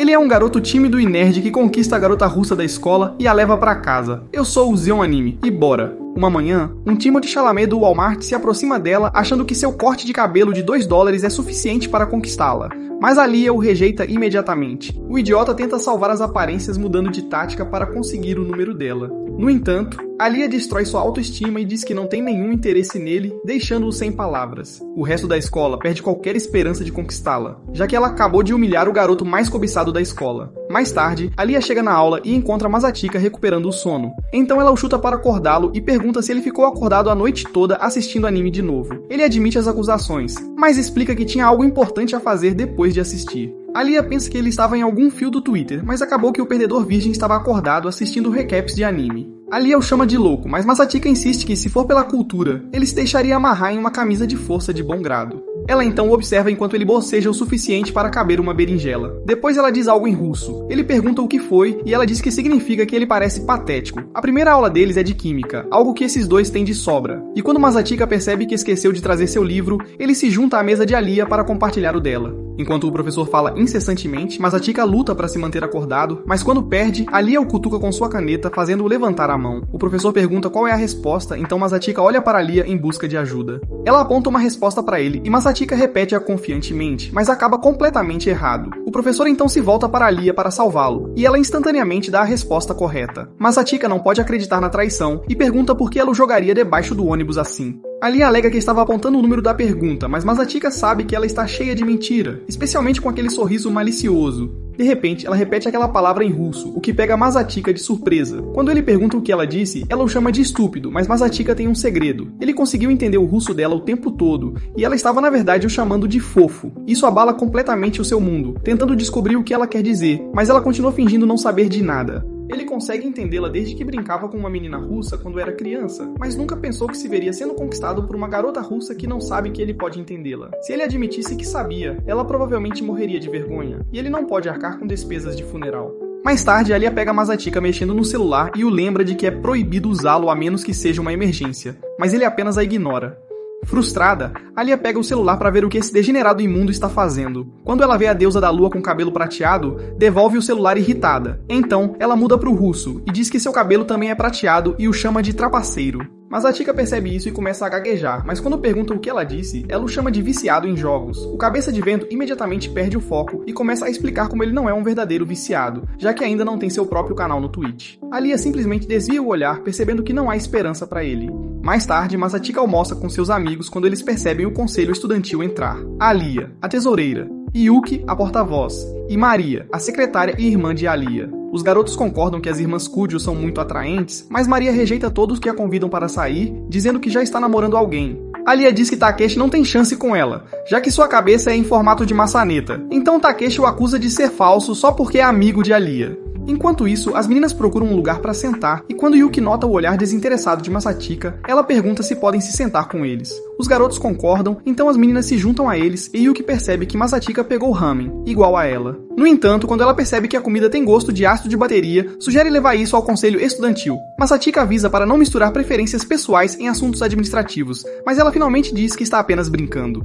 Ele é um garoto tímido e nerd que conquista a garota russa da escola e a leva pra casa. Eu sou o Zion Anime, e bora! Uma manhã, um Timothée Chalamet do Walmart se aproxima dela achando que seu corte de cabelo de $2 é suficiente para conquistá-la. Mas a Lia o rejeita imediatamente. O idiota tenta salvar as aparências mudando de tática para conseguir o número dela. No entanto, a Lia destrói sua autoestima e diz que não tem nenhum interesse nele, deixando-o sem palavras. O resto da escola perde qualquer esperança de conquistá-la, já que ela acabou de humilhar o garoto mais cobiçado da escola. Mais tarde, a Lia chega na aula e encontra Masatika recuperando o sono. Então ela o chuta para acordá-lo e pergunta se ele ficou acordado a noite toda assistindo anime de novo. Ele admite as acusações, mas explica que tinha algo importante a fazer depois de assistir. A Lia pensa que ele estava em algum fio do Twitter, mas acabou que o perdedor virgem estava acordado assistindo recaps de anime. A Lia o chama de louco, mas Masatika insiste que, se for pela cultura, ele se deixaria amarrar em uma camisa de força de bom grado. Ela então o observa enquanto ele boceja o suficiente para caber uma berinjela. Depois ela diz algo em russo. Ele pergunta o que foi e ela diz que significa que ele parece patético. A primeira aula deles é de química, algo que esses dois têm de sobra. E quando Masatika percebe que esqueceu de trazer seu livro, ele se junta à mesa de Alia para compartilhar o dela. Enquanto o professor fala incessantemente, Masatika luta para se manter acordado, mas quando perde, Alia o cutuca com sua caneta, fazendo-o levantar a mão. O professor pergunta qual é a resposta, então Masatika olha para Alia em busca de ajuda. Ela aponta uma resposta para ele e Masatika repete-a confiantemente, mas acaba completamente errado. O professor então se volta para Alia para salvá-lo, e ela instantaneamente dá a resposta correta. Masatika não pode acreditar na traição e pergunta por que ela o jogaria debaixo do ônibus assim. Alia alega que estava apontando o número da pergunta, mas Masatika sabe que ela está cheia de mentira, especialmente com aquele sorriso malicioso. De repente, ela repete aquela palavra em russo, o que pega Masatika de surpresa. Quando ele pergunta o que ela disse, ela o chama de estúpido, mas Masatika tem um segredo. Ele conseguiu entender o russo dela o tempo todo, e ela estava na verdade o chamando de fofo. Isso abala completamente o seu mundo, tentando descobrir o que ela quer dizer, mas ela continua fingindo não saber de nada. Ele consegue entendê-la desde que brincava com uma menina russa quando era criança, mas nunca pensou que se veria sendo conquistado por uma garota russa que não sabe que ele pode entendê-la. Se ele admitisse que sabia, ela provavelmente morreria de vergonha, e ele não pode arcar com despesas de funeral. Mais tarde, Alia pega Masatika mexendo no celular e o lembra de que é proibido usá-lo a menos que seja uma emergência, mas ele apenas a ignora. Frustrada, Alia pega o celular para ver o que esse degenerado imundo está fazendo. Quando ela vê a deusa da lua com cabelo prateado, devolve o celular irritada. Então, ela muda para o russo e diz que seu cabelo também é prateado e o chama de trapaceiro. Masatika percebe isso e começa a gaguejar, mas quando pergunta o que ela disse, ela o chama de viciado em jogos. O cabeça de vento imediatamente perde o foco e começa a explicar como ele não é um verdadeiro viciado, já que ainda não tem seu próprio canal no Twitch. Alia simplesmente desvia o olhar, percebendo que não há esperança para ele. Mais tarde, Masatika almoça com seus amigos quando eles percebem o conselho estudantil entrar. Alia, a tesoureira, Yuki, a porta-voz, e Maria, a secretária e irmã de Alia. Os garotos concordam que as irmãs Kujo são muito atraentes, mas Maria rejeita todos que a convidam para sair, dizendo que já está namorando alguém. Alia diz que Takeshi não tem chance com ela, já que sua cabeça é em formato de maçaneta. Então Takeshi o acusa de ser falso só porque é amigo de Alia. Enquanto isso, as meninas procuram um lugar para sentar, e quando Yuki nota o olhar desinteressado de Masatika, ela pergunta se podem se sentar com eles. Os garotos concordam, então as meninas se juntam a eles e Yuki percebe que Masatika pegou ramen, igual a ela. No entanto, quando ela percebe que a comida tem gosto de ácido de bateria, sugere levar isso ao conselho estudantil. Masatika avisa para não misturar preferências pessoais em assuntos administrativos, mas ela finalmente diz que está apenas brincando.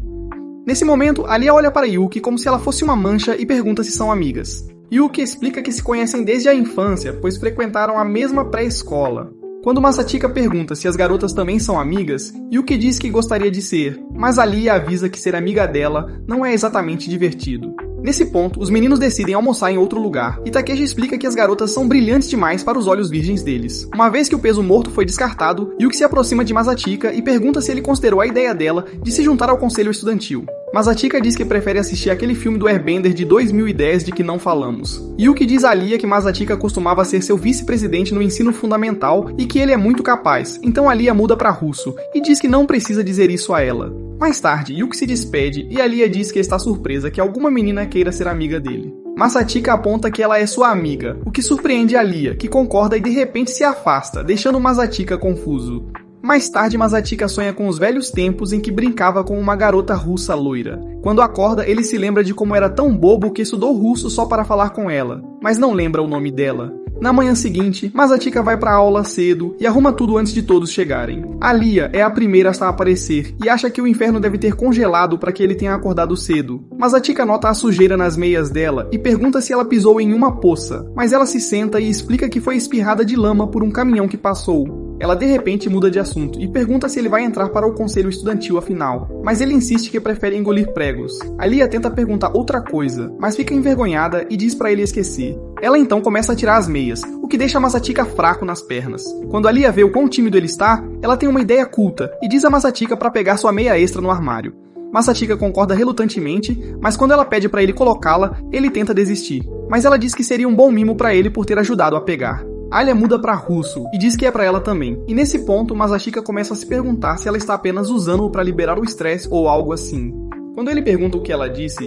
Nesse momento, Alia olha para Yuki como se ela fosse uma mancha e pergunta se são amigas. Yuki explica que se conhecem desde a infância, pois frequentaram a mesma pré-escola. Quando Masatika pergunta se as garotas também são amigas, Yuki diz que gostaria de ser, mas Alia avisa que ser amiga dela não é exatamente divertido. Nesse ponto, os meninos decidem almoçar em outro lugar, e Takeshi explica que as garotas são brilhantes demais para os olhos virgens deles. Uma vez que o peso morto foi descartado, Yuki se aproxima de Masatika e pergunta se ele considerou a ideia dela de se juntar ao conselho estudantil. Masatika diz que prefere assistir aquele filme do Airbender de 2010 de que não falamos. Yuki diz a Alia que Masatika costumava ser seu vice-presidente no ensino fundamental e que ele é muito capaz, então Alia muda para russo e diz que não precisa dizer isso a ela. Mais tarde, Yuki se despede e Alia diz que está surpresa que alguma menina queira ser amiga dele. Masatika aponta que ela é sua amiga, o que surpreende Alia, que concorda e de repente se afasta, deixando Masatika confuso. Mais tarde, Masatika sonha com os velhos tempos em que brincava com uma garota russa loira. Quando acorda, ele se lembra de como era tão bobo que estudou russo só para falar com ela, mas não lembra o nome dela. Na manhã seguinte, Masatika vai pra aula cedo e arruma tudo antes de todos chegarem. A Lia é a primeira a aparecer e acha que o inferno deve ter congelado para que ele tenha acordado cedo. Masatika nota a sujeira nas meias dela e pergunta se ela pisou em uma poça, mas ela se senta e explica que foi espirrada de lama por um caminhão que passou. Ela de repente muda de assunto e pergunta se ele vai entrar para o conselho estudantil afinal, mas ele insiste que prefere engolir pregos. A Lia tenta perguntar outra coisa, mas fica envergonhada e diz para ele esquecer. Ela então começa a tirar as meias, o que deixa Masatika fraco nas pernas. Quando a Lia vê o quão tímido ele está, ela tem uma ideia culta e diz a Masatika para pegar sua meia extra no armário. Masatika concorda relutantemente, mas quando ela pede para ele colocá-la, ele tenta desistir. Mas ela diz que seria um bom mimo para ele por ter ajudado a pegar. Alia muda pra russo e diz que é pra ela também. E nesse ponto, Masatika começa a se perguntar se ela está apenas usando-o pra liberar o estresse ou algo assim. Quando ele pergunta o que ela diz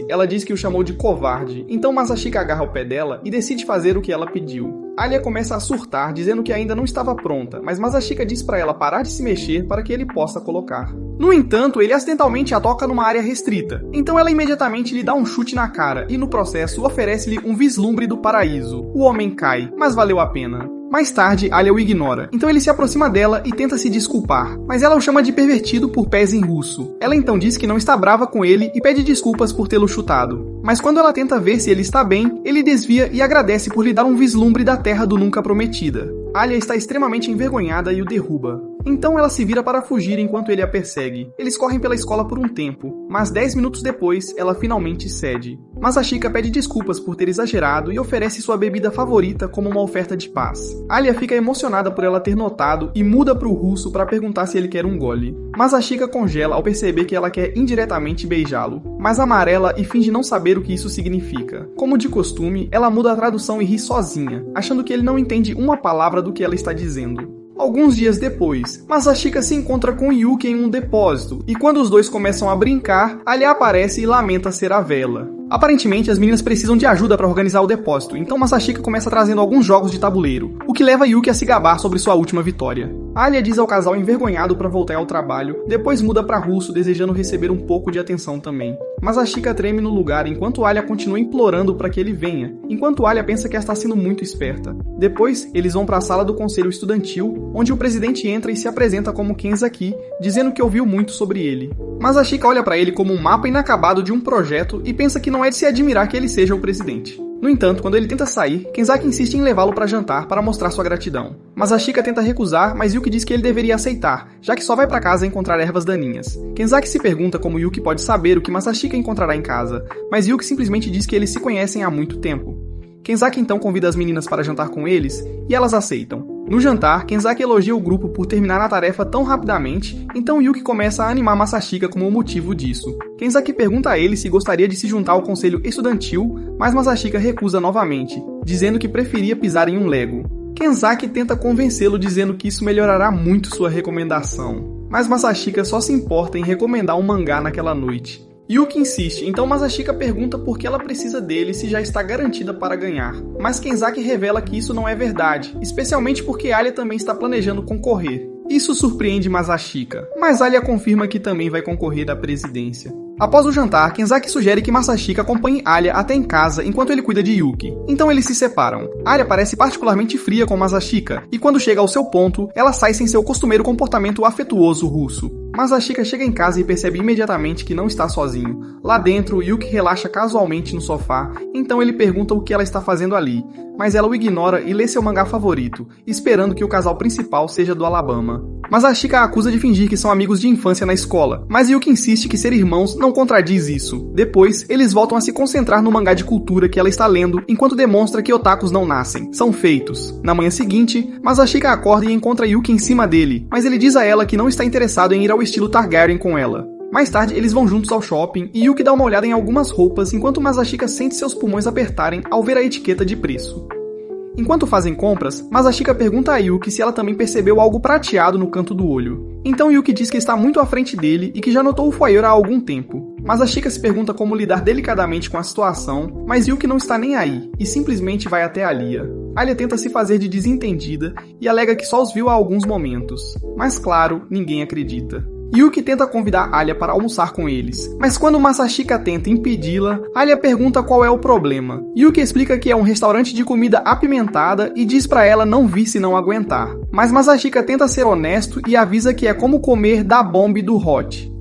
que o chamou de covarde. Então Masatika agarra o pé dela e decide fazer o que ela pediu. Alia começa a surtar, dizendo que ainda não estava pronta, mas Masatika diz pra ela parar de se mexer para que ele possa colocar. No entanto, ele acidentalmente a toca numa área restrita, então ela imediatamente lhe dá um chute na cara e no processo oferece-lhe um vislumbre do paraíso. O homem cai, mas valeu a pena. Mais tarde, Alia o ignora, então ele se aproxima dela e tenta se desculpar, mas ela o chama de pervertido por pés em russo. Ela então diz que não está brava com ele e pede desculpas por tê-lo chutado. Mas quando ela tenta ver se ele está bem, ele desvia e agradece por lhe dar um vislumbre da terra do nunca prometida. Alia está extremamente envergonhada e o derruba. Então ela se vira para fugir enquanto ele a persegue. Eles correm pela escola por um tempo, mas 10 minutos depois, ela finalmente cede. Masashika pede desculpas por ter exagerado e oferece sua bebida favorita como uma oferta de paz. Alia fica emocionada por ela ter notado e muda para o russo para perguntar se ele quer um gole. Masashika congela ao perceber que ela quer indiretamente beijá-lo, mas amarela e finge não saber o que isso significa. Como de costume, ela muda a tradução e ri sozinha, achando que ele não entende uma palavra do que ela está dizendo. Alguns dias depois, Masashika se encontra com Yuki em um depósito, e quando os dois começam a brincar, Alia aparece e lamenta ser a vela. Aparentemente, as meninas precisam de ajuda para organizar o depósito, então Masashika começa trazendo alguns jogos de tabuleiro, o que leva Yuki a se gabar sobre sua última vitória. Alia diz ao casal envergonhado para voltar ao trabalho, depois muda para russo desejando receber um pouco de atenção também. Masashika treme no lugar enquanto Alia continua implorando para que ele venha, enquanto Alia pensa que ela está sendo muito esperta. Depois, eles vão para a sala do conselho estudantil, onde o presidente entra e se apresenta como Kenzaki, dizendo que ouviu muito sobre ele. Masashika olha para ele como um mapa inacabado de um projeto e pensa que não é de se admirar que ele seja o presidente. No entanto, quando ele tenta sair, Kenzaki insiste em levá-lo para jantar para mostrar sua gratidão. Masashika tenta recusar, mas Yuki diz que ele deveria aceitar, já que só vai para casa encontrar ervas daninhas. Kenzaki se pergunta como Yuki pode saber o que Masashika encontrará em casa, mas Yuki simplesmente diz que eles se conhecem há muito tempo. Kenzaki então convida as meninas para jantar com eles, e elas aceitam. No jantar, Kenzaki elogia o grupo por terminar a tarefa tão rapidamente, então Yuki começa a animar Masashika como o motivo disso. Kenzaki pergunta a ele se gostaria de se juntar ao conselho estudantil, mas Masashika recusa novamente, dizendo que preferia pisar em um Lego. Kenzaki tenta convencê-lo dizendo que isso melhorará muito sua recomendação, mas Masashika só se importa em recomendar um mangá naquela noite. Yuki insiste, então Masashika pergunta por que ela precisa dele se já está garantida para ganhar. Mas Kenzaki revela que isso não é verdade, especialmente porque Alia também está planejando concorrer. Isso surpreende Masashika, mas Alia confirma que também vai concorrer à presidência. Após o jantar, Kenzaki sugere que Masashika acompanhe Alia até em casa enquanto ele cuida de Yuki. Então eles se separam. Alia parece particularmente fria com Masashika, e quando chega ao seu ponto, ela sai sem seu costumeiro comportamento afetuoso russo. Masashika chega em casa e percebe imediatamente que não está sozinho. Lá dentro, Yuki relaxa casualmente no sofá, então ele pergunta o que ela está fazendo ali, mas ela o ignora e lê seu mangá favorito, esperando que o casal principal seja do Alabama. Masashika a acusa de fingir que são amigos de infância na escola, mas Yuki insiste que ser irmãos não contradiz isso. Depois, eles voltam a se concentrar no mangá de cultura que ela está lendo, enquanto demonstra que otakus não nascem, são feitos. Na manhã seguinte, Masashika acorda e encontra Yuki em cima dele, mas ele diz a ela que não está interessado em ir ao estilo Targaryen com ela. Mais tarde, eles vão juntos ao shopping e Yuki dá uma olhada em algumas roupas enquanto Masashika sente seus pulmões apertarem ao ver a etiqueta de preço. Enquanto fazem compras, Masashika pergunta a Yuki se ela também percebeu algo prateado no canto do olho. Então Yuki diz que está muito à frente dele e que já notou o foyer há algum tempo. Masashika se pergunta como lidar delicadamente com a situação, mas Yuki não está nem aí e simplesmente vai até Alia. Alia tenta se fazer de desentendida e alega que só os viu há alguns momentos. Mas claro, ninguém acredita. Yuki tenta convidar Alia para almoçar com eles, mas quando Masashika tenta impedi-la, Alia pergunta qual é o problema. Yuki explica que é um restaurante de comida apimentada e diz para ela não vir se não aguentar. Mas Masashika tenta ser honesto e avisa que é como comer da bomba do Hot.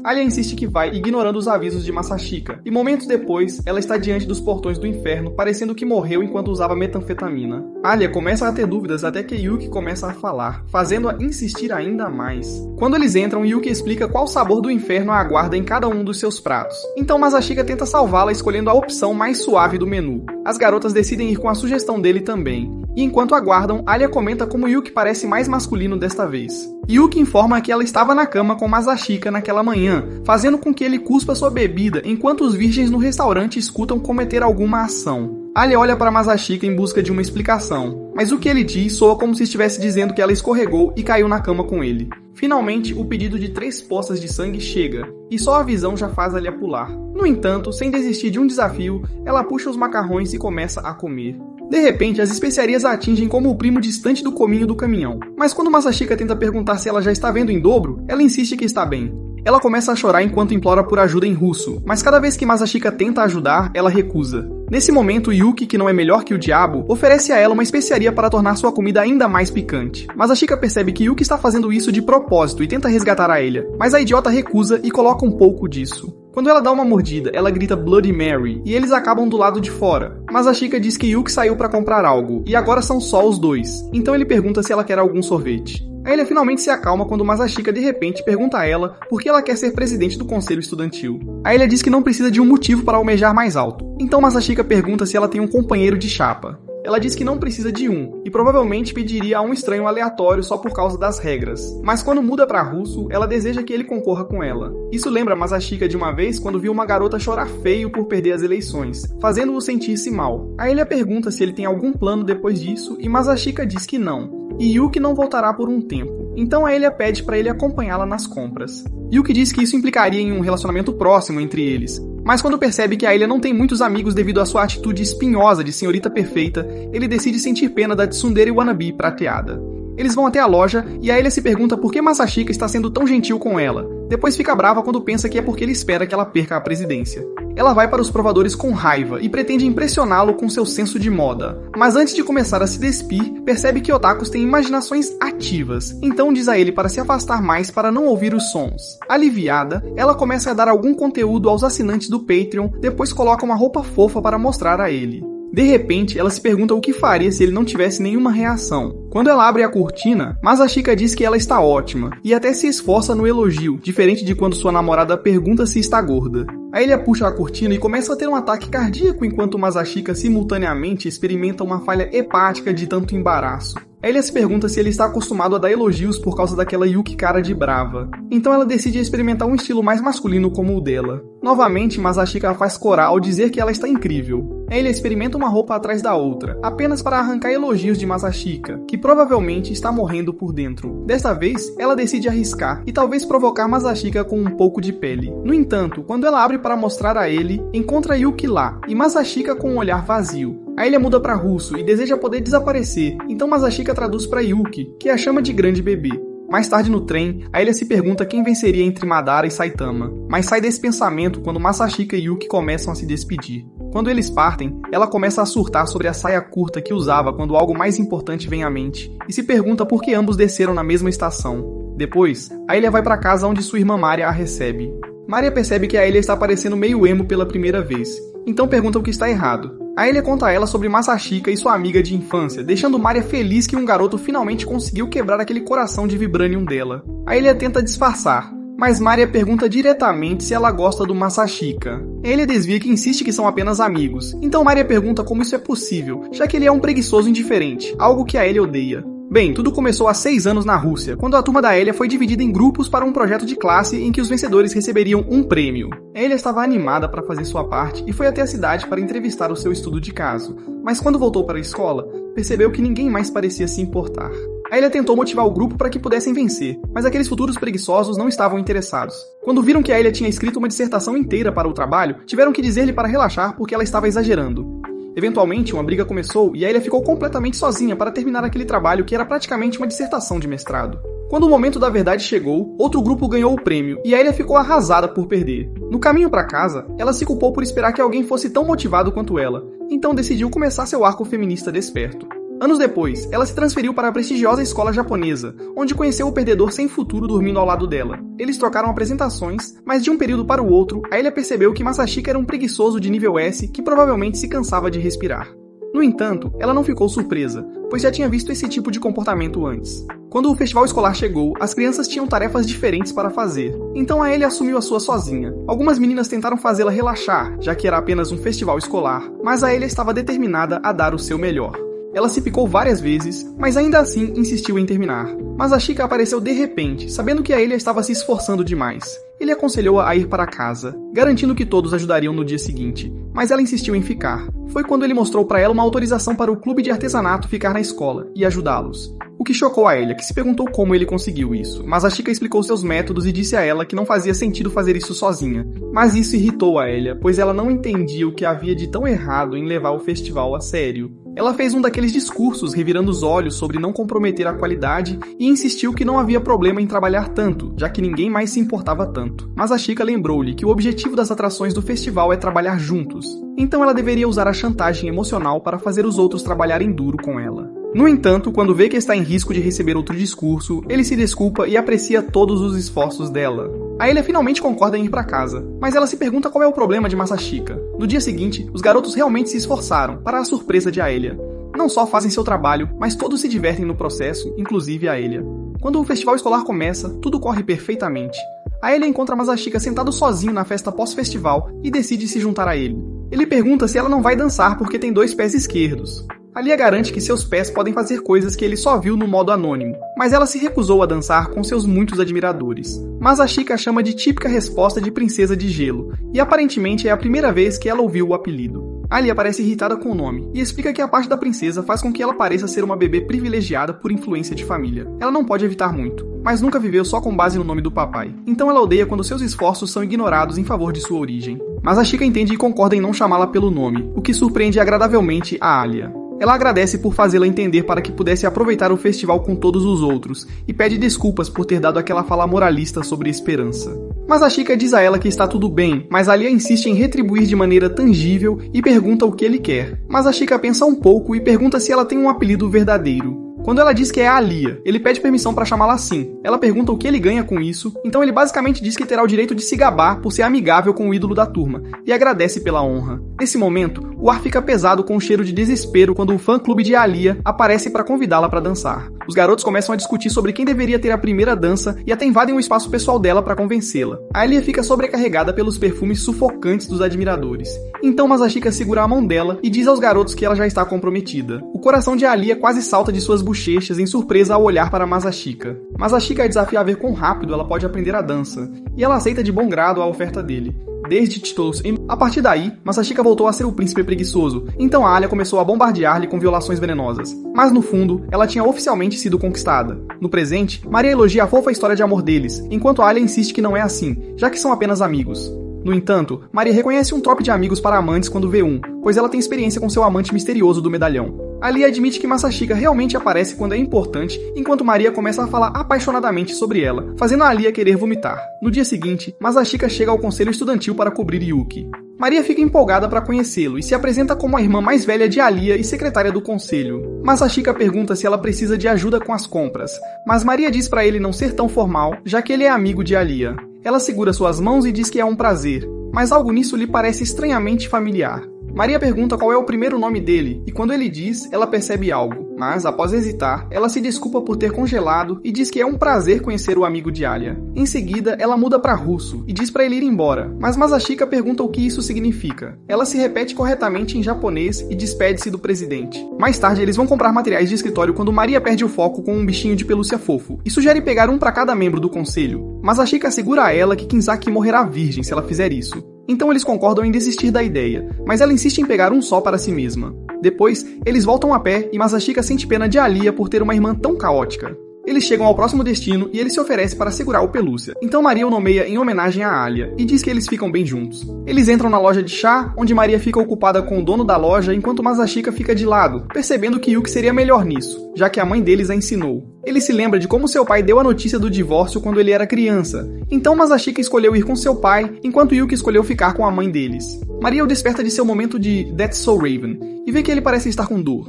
Alia insiste que vai, ignorando os avisos de Masashika, e momentos depois, ela está diante dos portões do inferno, parecendo que morreu enquanto usava metanfetamina. Alia começa a ter dúvidas até que Yuki começa a falar, fazendo-a insistir ainda mais. Quando eles entram, Yuki explica qual sabor do inferno a aguarda em cada um dos seus pratos. Então Masashika tenta salvá-la escolhendo a opção mais suave do menu. As garotas decidem ir com a sugestão dele também. E enquanto aguardam, Alia comenta como Yuki parece mais masculino desta vez. Yuki informa que ela estava na cama com Masashika naquela manhã, fazendo com que ele cuspa sua bebida enquanto os virgens no restaurante escutam cometer alguma ação. Alia olha para Masashika em busca de uma explicação, mas o que ele diz soa como se estivesse dizendo que ela escorregou e caiu na cama com ele. Finalmente, o pedido de 3 poças de sangue chega, e só a visão já faz Alia pular. No entanto, sem desistir de um desafio, ela puxa os macarrões e começa a comer. De repente, as especiarias a atingem como o primo distante do cominho do caminhão. Mas quando Masashika tenta perguntar se ela já está vendo em dobro, ela insiste que está bem. Ela começa a chorar enquanto implora por ajuda em russo, mas cada vez que Masashika tenta ajudar, ela recusa. Nesse momento, Yuki, que não é melhor que o diabo, oferece a ela uma especiaria para tornar sua comida ainda mais picante. Masashika percebe que Yuki está fazendo isso de propósito e tenta resgatar a Alia, mas a idiota recusa e coloca um pouco disso. Quando ela dá uma mordida, ela grita Bloody Mary, e eles acabam do lado de fora. Masashika diz que Yuki saiu para comprar algo, e agora são só os dois. Então ele pergunta se ela quer algum sorvete. A Alia finalmente se acalma quando Masashika de repente pergunta a ela por que ela quer ser presidente do conselho estudantil. A Alia diz que não precisa de um motivo para almejar mais alto. Então Masashika pergunta se ela tem um companheiro de chapa. Ela diz que não precisa de um, e provavelmente pediria a um estranho aleatório só por causa das regras. Mas quando muda para russo, ela deseja que ele concorra com ela. Isso lembra Masashika de uma vez quando viu uma garota chorar feio por perder as eleições, fazendo-o sentir-se mal. A Alia pergunta se ele tem algum plano depois disso, e Masashika diz que não. E Yuki não voltará por um tempo. Então a Alia pede para ele acompanhá-la nas compras. Yuki diz que isso implicaria em um relacionamento próximo entre eles. Mas quando percebe que a Alia não tem muitos amigos devido à sua atitude espinhosa de senhorita perfeita, ele decide sentir pena da tsundere wannabe prateada. Eles vão até a loja e a Alia se pergunta por que Masashika está sendo tão gentil com ela. Depois fica brava quando pensa que é porque ele espera que ela perca a presidência. Ela vai para os provadores com raiva e pretende impressioná-lo com seu senso de moda. Mas antes de começar a se despir, percebe que otakus têm imaginações ativas, então diz a ele para se afastar mais para não ouvir os sons. Aliviada, ela começa a dar algum conteúdo aos assinantes do Patreon, depois coloca uma roupa fofa para mostrar a ele. De repente, ela se pergunta o que faria se ele não tivesse nenhuma reação. Quando ela abre a cortina, Masashika diz que ela está ótima, e até se esforça no elogio, diferente de quando sua namorada pergunta se está gorda. A Alia puxa a cortina e começa a ter um ataque cardíaco enquanto Masashika simultaneamente experimenta uma falha hepática de tanto embaraço. A Alia se pergunta se ele está acostumado a dar elogios por causa daquela Yuki cara de brava. Então ela decide experimentar um estilo mais masculino como o dela. Novamente, Masashika faz corar ao dizer que ela está incrível. A Alia experimenta uma roupa atrás da outra, apenas para arrancar elogios de Masashika, que provavelmente está morrendo por dentro. Desta vez, ela decide arriscar e talvez provocar Masashika com um pouco de pele. No entanto, quando ela abre para mostrar a ele, encontra Yuki lá, e Masashika com um olhar vazio. A Alia muda para russo e deseja poder desaparecer, então Masashika traduz para Yuki, que a chama de grande bebê. Mais tarde no trem, a Alia se pergunta quem venceria entre Madara e Saitama, mas sai desse pensamento quando Masashika e Yuki começam a se despedir. Quando eles partem, ela começa a surtar sobre a saia curta que usava quando algo mais importante vem à mente, e se pergunta por que ambos desceram na mesma estação. Depois, a Alia vai para casa onde sua irmã Maria a recebe. Maria percebe que a Alia está parecendo meio emo pela primeira vez, então pergunta o que está errado. A Alia conta a ela sobre Masashika e sua amiga de infância, deixando Maria feliz que um garoto finalmente conseguiu quebrar aquele coração de vibranium dela. A Alia tenta disfarçar, mas Maria pergunta diretamente se ela gosta do Masashika. A Alia desvia que insiste que são apenas amigos, então Maria pergunta como isso é possível, já que ele é um preguiçoso indiferente, algo que a Alia odeia. Bem, tudo começou há 6 anos na Rússia, quando a turma da Alia foi dividida em grupos para um projeto de classe em que os vencedores receberiam um prêmio. A Alia estava animada para fazer sua parte e foi até a cidade para entrevistar o seu estudo de caso, mas quando voltou para a escola, percebeu que ninguém mais parecia se importar. A Alia tentou motivar o grupo para que pudessem vencer, mas aqueles futuros preguiçosos não estavam interessados. Quando viram que a Alia tinha escrito uma dissertação inteira para o trabalho, tiveram que dizer-lhe para relaxar porque ela estava exagerando. Eventualmente, uma briga começou e a Alia ficou completamente sozinha para terminar aquele trabalho que era praticamente uma dissertação de mestrado. Quando o momento da verdade chegou, outro grupo ganhou o prêmio e Aelia ficou arrasada por perder. No caminho para casa, ela se culpou por esperar que alguém fosse tão motivado quanto ela, então decidiu começar seu arco feminista desperto. Anos depois, ela se transferiu para a prestigiosa escola japonesa, onde conheceu o perdedor sem futuro dormindo ao lado dela. Eles trocaram apresentações, mas de um período para o outro, Aelia percebeu que Masashika era um preguiçoso de nível S que provavelmente se cansava de respirar. No entanto, ela não ficou surpresa, pois já tinha visto esse tipo de comportamento antes. Quando o festival escolar chegou, as crianças tinham tarefas diferentes para fazer, então Aelia assumiu a sua sozinha. Algumas meninas tentaram fazê-la relaxar, já que era apenas um festival escolar, mas Aelia estava determinada a dar o seu melhor. Ela se picou várias vezes, mas ainda assim insistiu em terminar. Masashika apareceu de repente, sabendo que Aelia estava se esforçando demais. Ele aconselhou-a a ir para casa, garantindo que todos ajudariam no dia seguinte, mas ela insistiu em ficar. Foi quando ele mostrou para ela uma autorização para o clube de artesanato ficar na escola e ajudá-los. O que chocou a Aelia, que se perguntou como ele conseguiu isso. Masashika explicou seus métodos e disse a ela que não fazia sentido fazer isso sozinha. Mas isso irritou a Aelia, pois ela não entendia o que havia de tão errado em levar o festival a sério. Ela fez um daqueles discursos revirando os olhos sobre não comprometer a qualidade e insistiu que não havia problema em trabalhar tanto, já que ninguém mais se importava tanto. Masashika lembrou-lhe que o objetivo das atrações do festival é trabalhar juntos, então ela deveria usar a chantagem emocional para fazer os outros trabalharem duro com ela. No entanto, quando vê que está em risco de receber outro discurso, ele se desculpa e aprecia todos os esforços dela. Aelia finalmente concorda em ir para casa, mas ela se pergunta qual é o problema de Masashika. No dia seguinte, os garotos realmente se esforçaram, para a surpresa de Aelia. Não só fazem seu trabalho, mas todos se divertem no processo, inclusive Aelia. Quando o festival escolar começa, tudo corre perfeitamente. Aelia encontra Masashika sentado sozinho na festa pós-festival e decide se juntar a ele. Ele pergunta se ela não vai dançar porque tem 2 pés esquerdos. Alia garante que seus pés podem fazer coisas que ele só viu no modo anônimo, mas ela se recusou a dançar com seus muitos admiradores. Masashika chama de típica resposta de princesa de gelo, e aparentemente é a primeira vez que ela ouviu o apelido. Alia parece irritada com o nome, e explica que a parte da princesa faz com que ela pareça ser uma bebê privilegiada por influência de família. Ela não pode evitar muito, mas nunca viveu só com base no nome do papai, então ela odeia quando seus esforços são ignorados em favor de sua origem. Masashika entende e concorda em não chamá-la pelo nome, o que surpreende agradavelmente a Alia. Ela agradece por fazê-la entender para que pudesse aproveitar o festival com todos os outros, e pede desculpas por ter dado aquela fala moralista sobre esperança. Masashika diz a ela que está tudo bem, mas Alia insiste em retribuir de maneira tangível e pergunta o que ele quer. Masashika pensa um pouco e pergunta se ela tem um apelido verdadeiro. Quando ela diz que é a Alia, ele pede permissão para chamá-la assim. Ela pergunta o que ele ganha com isso, então ele basicamente diz que terá o direito de se gabar por ser amigável com o ídolo da turma, e agradece pela honra. Nesse momento, o ar fica pesado com um cheiro de desespero quando o fã-clube de Alia aparece para convidá-la para dançar. Os garotos começam a discutir sobre quem deveria ter a primeira dança e até invadem o espaço pessoal dela para convencê-la. A Alia fica sobrecarregada pelos perfumes sufocantes dos admiradores. Então Masashika segura a mão dela e diz aos garotos que ela já está comprometida. O coração de Alia quase salta de suas bochechas em surpresa ao olhar para Masashika. Masashika a desafia a ver quão rápido ela pode aprender a dança, e ela aceita de bom grado a oferta dele. Desde títulos. A partir daí, Masashika voltou a ser o príncipe preguiçoso, então a Alia começou a bombardear-lhe com violações venenosas. Mas no fundo, ela tinha oficialmente sido conquistada. No presente, Maria elogia a fofa história de amor deles, enquanto a Alia insiste que não é assim, já que são apenas amigos. No entanto, Maria reconhece um trope de amigos para amantes quando vê um, pois ela tem experiência com seu amante misterioso do medalhão. Alia admite que Masashika realmente aparece quando é importante, enquanto Maria começa a falar apaixonadamente sobre ela, fazendo a Alia querer vomitar. No dia seguinte, Masashika chega ao conselho estudantil para cobrir Yuki. Maria fica empolgada para conhecê-lo e se apresenta como a irmã mais velha de Alia e secretária do conselho. Masashika pergunta se ela precisa de ajuda com as compras, mas Maria diz para ele não ser tão formal, já que ele é amigo de Alia. Ela segura suas mãos e diz que é um prazer, mas algo nisso lhe parece estranhamente familiar. Maria pergunta qual é o primeiro nome dele, e quando ele diz, ela percebe algo. Mas, após hesitar, ela se desculpa por ter congelado e diz que é um prazer conhecer o amigo de Alia. Em seguida, ela muda para russo e diz para ele ir embora, mas Masashika pergunta o que isso significa. Ela se repete corretamente em japonês e despede-se do presidente. Mais tarde, eles vão comprar materiais de escritório quando Maria perde o foco com um bichinho de pelúcia fofo e sugere pegar um para cada membro do conselho. Masashika assegura a ela que Kinzaki morrerá virgem se ela fizer isso. Então eles concordam em desistir da ideia, mas ela insiste em pegar um só para si mesma. Depois, eles voltam a pé e Masashika sente pena de Alia por ter uma irmã tão caótica. Eles chegam ao próximo destino e ele se oferece para segurar o Pelúcia. Então Maria o nomeia em homenagem a Alia e diz que eles ficam bem juntos. Eles entram na loja de chá, onde Maria fica ocupada com o dono da loja enquanto Masashika fica de lado, percebendo que Yuki seria melhor nisso, já que a mãe deles a ensinou. Ele se lembra de como seu pai deu a notícia do divórcio quando ele era criança. Então Masashika escolheu ir com seu pai, enquanto Yuki escolheu ficar com a mãe deles. Maria o desperta de seu momento de That's So Raven e vê que ele parece estar com dor.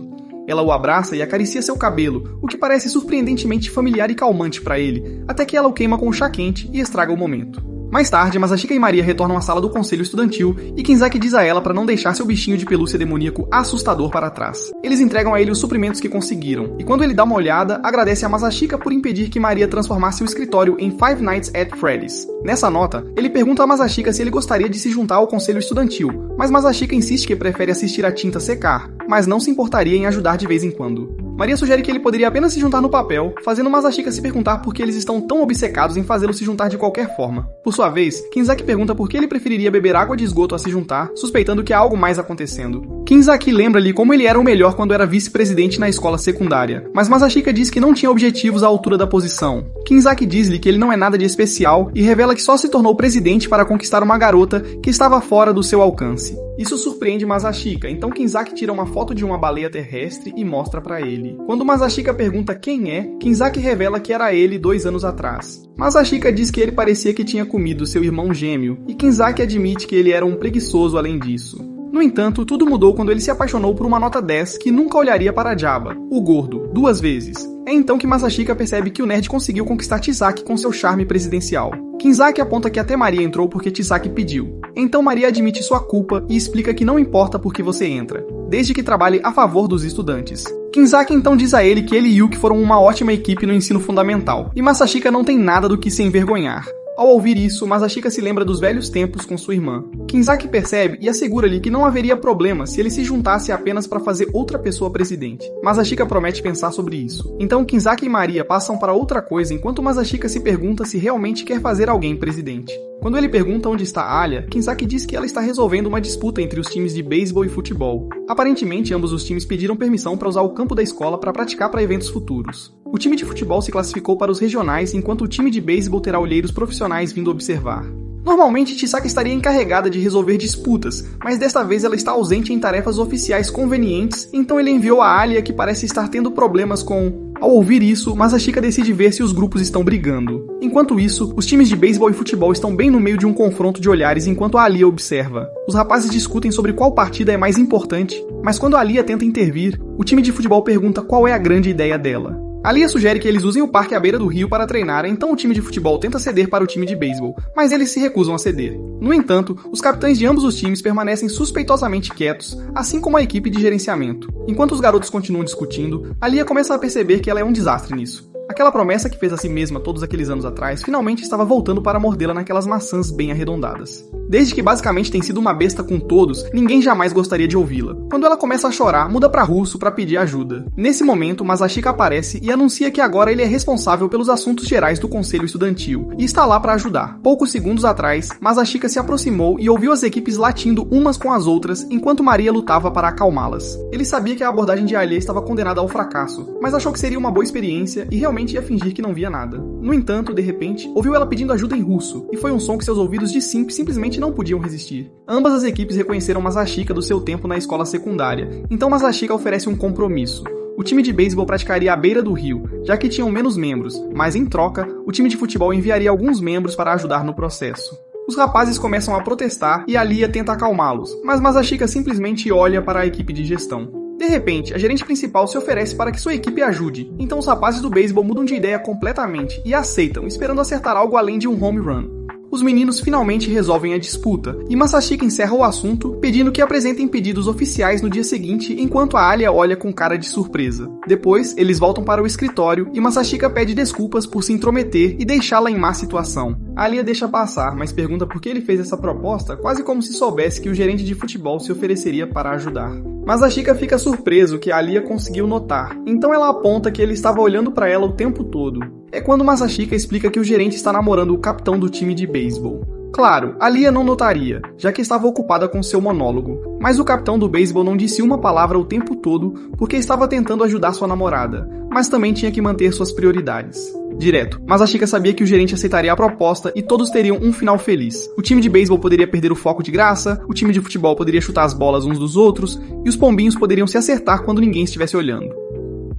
Ela o abraça e acaricia seu cabelo, o que parece surpreendentemente familiar e calmante para ele, até que ela o queima com um chá quente e estraga o momento. Mais tarde, Masashika e Maria retornam à sala do conselho estudantil e Kinzaki diz a ela para não deixar seu bichinho de pelúcia demoníaco assustador para trás. Eles entregam a ele os suprimentos que conseguiram, e quando ele dá uma olhada, agradece a Masashika por impedir que Maria transformasse o escritório em Five Nights at Freddy's. Nessa nota, ele pergunta a Masashika se ele gostaria de se juntar ao conselho estudantil, mas Masashika insiste que prefere assistir a tinta secar, mas não se importaria em ajudar de vez em quando. Maria sugere que ele poderia apenas se juntar no papel, fazendo Masashika se perguntar por que eles estão tão obcecados em fazê-lo se juntar de qualquer forma. Por sua vez, Kinzaki pergunta por que ele preferiria beber água de esgoto a se juntar, suspeitando que há algo mais acontecendo. Kinzaki lembra-lhe como ele era o melhor quando era vice-presidente na escola secundária, mas Masashika diz que não tinha objetivos à altura da posição. Kinzaki diz-lhe que ele não é nada de especial e revela que só se tornou presidente para conquistar uma garota que estava fora do seu alcance. Isso surpreende Masashika, então Kinzaki tira uma foto de uma baleia terrestre e mostra para ele. Quando Masashika pergunta quem é, Kinzaki revela que era ele 2 anos atrás. Masashika diz que ele parecia que tinha comido seu irmão gêmeo, e Kinzaki admite que ele era um preguiçoso além disso. No entanto, tudo mudou quando ele se apaixonou por uma nota 10 que nunca olharia para Jaba, o gordo, 2 vezes. É então que Masashika percebe que o nerd conseguiu conquistar Chisaki com seu charme presidencial. Kinzaki aponta que até Maria entrou porque Chisaki pediu. Então Maria admite sua culpa e explica que não importa por que você entra, desde que trabalhe a favor dos estudantes. Kinzaki então diz a ele que ele e Yuki foram uma ótima equipe no ensino fundamental, e Masashika não tem nada do que se envergonhar. Ao ouvir isso, Masashika se lembra dos velhos tempos com sua irmã. Kinzaki percebe e assegura-lhe que não haveria problema se ele se juntasse apenas para fazer outra pessoa presidente. Masashika promete pensar sobre isso. Então Kinzaki e Maria passam para outra coisa enquanto Masashika se pergunta se realmente quer fazer alguém presidente. Quando ele pergunta onde está Alia, Kinzaki diz que ela está resolvendo uma disputa entre os times de beisebol e futebol. Aparentemente, ambos os times pediram permissão para usar o campo da escola para praticar para eventos futuros. O time de futebol se classificou para os regionais, enquanto o time de beisebol terá olheiros profissionais vindo observar. Normalmente, Chisaki estaria encarregada de resolver disputas, mas desta vez ela está ausente em tarefas oficiais convenientes, então ele enviou a Alia, que parece estar tendo problemas com... Ao ouvir isso, Masashika decide ver se os grupos estão brigando. Enquanto isso, os times de beisebol e futebol estão bem no meio de um confronto de olhares enquanto a Alia observa. Os rapazes discutem sobre qual partida é mais importante, mas quando a Alia tenta intervir, o time de futebol pergunta qual é a grande ideia dela. Alia sugere que eles usem o parque à beira do rio para treinar, então o time de futebol tenta ceder para o time de beisebol, mas eles se recusam a ceder. No entanto, os capitães de ambos os times permanecem suspeitosamente quietos, assim como a equipe de gerenciamento. Enquanto os garotos continuam discutindo, Alia começa a perceber que ela é um desastre nisso. Aquela promessa que fez a si mesma todos aqueles anos atrás finalmente estava voltando para mordê-la naquelas maçãs bem arredondadas. Desde que basicamente tem sido uma besta com todos, ninguém jamais gostaria de ouvi-la. Quando ela começa a chorar, muda para russo para pedir ajuda. Nesse momento, Masashika aparece e anuncia que agora ele é responsável pelos assuntos gerais do conselho estudantil e está lá para ajudar. Poucos segundos atrás, Masashika se aproximou e ouviu as equipes latindo umas com as outras enquanto Maria lutava para acalmá-las. Ele sabia que a abordagem de Alia estava condenada ao fracasso, mas achou que seria uma boa experiência e realmente ia fingir que não via nada. No entanto, de repente, ouviu ela pedindo ajuda em russo, e foi um som que seus ouvidos de Simp simplesmente não podiam resistir. Ambas as equipes reconheceram Masashika do seu tempo na escola secundária, então Masashika oferece um compromisso. O time de beisebol praticaria à beira do rio, já que tinham menos membros, mas em troca, o time de futebol enviaria alguns membros para ajudar no processo. Os rapazes começam a protestar e Alia tenta acalmá-los, mas Masashika simplesmente olha para a equipe de gestão. De repente, a gerente principal se oferece para que sua equipe ajude, então os rapazes do beisebol mudam de ideia completamente e aceitam, esperando acertar algo além de um home run. Os meninos finalmente resolvem a disputa, e Masashika encerra o assunto, pedindo que apresentem pedidos oficiais no dia seguinte, enquanto a Alia olha com cara de surpresa. Depois, eles voltam para o escritório, e Masashika pede desculpas por se intrometer e deixá-la em má situação. A Alia deixa passar, mas pergunta por que ele fez essa proposta, quase como se soubesse que o gerente de futebol se ofereceria para ajudar. Masashika fica surpreso que a Alia conseguiu notar, então ela aponta que ele estava olhando para ela o tempo todo. É quando Masashika explica que o gerente está namorando o capitão do time de beisebol. Claro, Alia não notaria, já que estava ocupada com seu monólogo, mas o capitão do beisebol não disse uma palavra o tempo todo porque estava tentando ajudar sua namorada, mas também tinha que manter suas prioridades. Direto, Masashika sabia que o gerente aceitaria a proposta e todos teriam um final feliz. O time de beisebol poderia perder o foco de graça, o time de futebol poderia chutar as bolas uns dos outros, e os pombinhos poderiam se acertar quando ninguém estivesse olhando.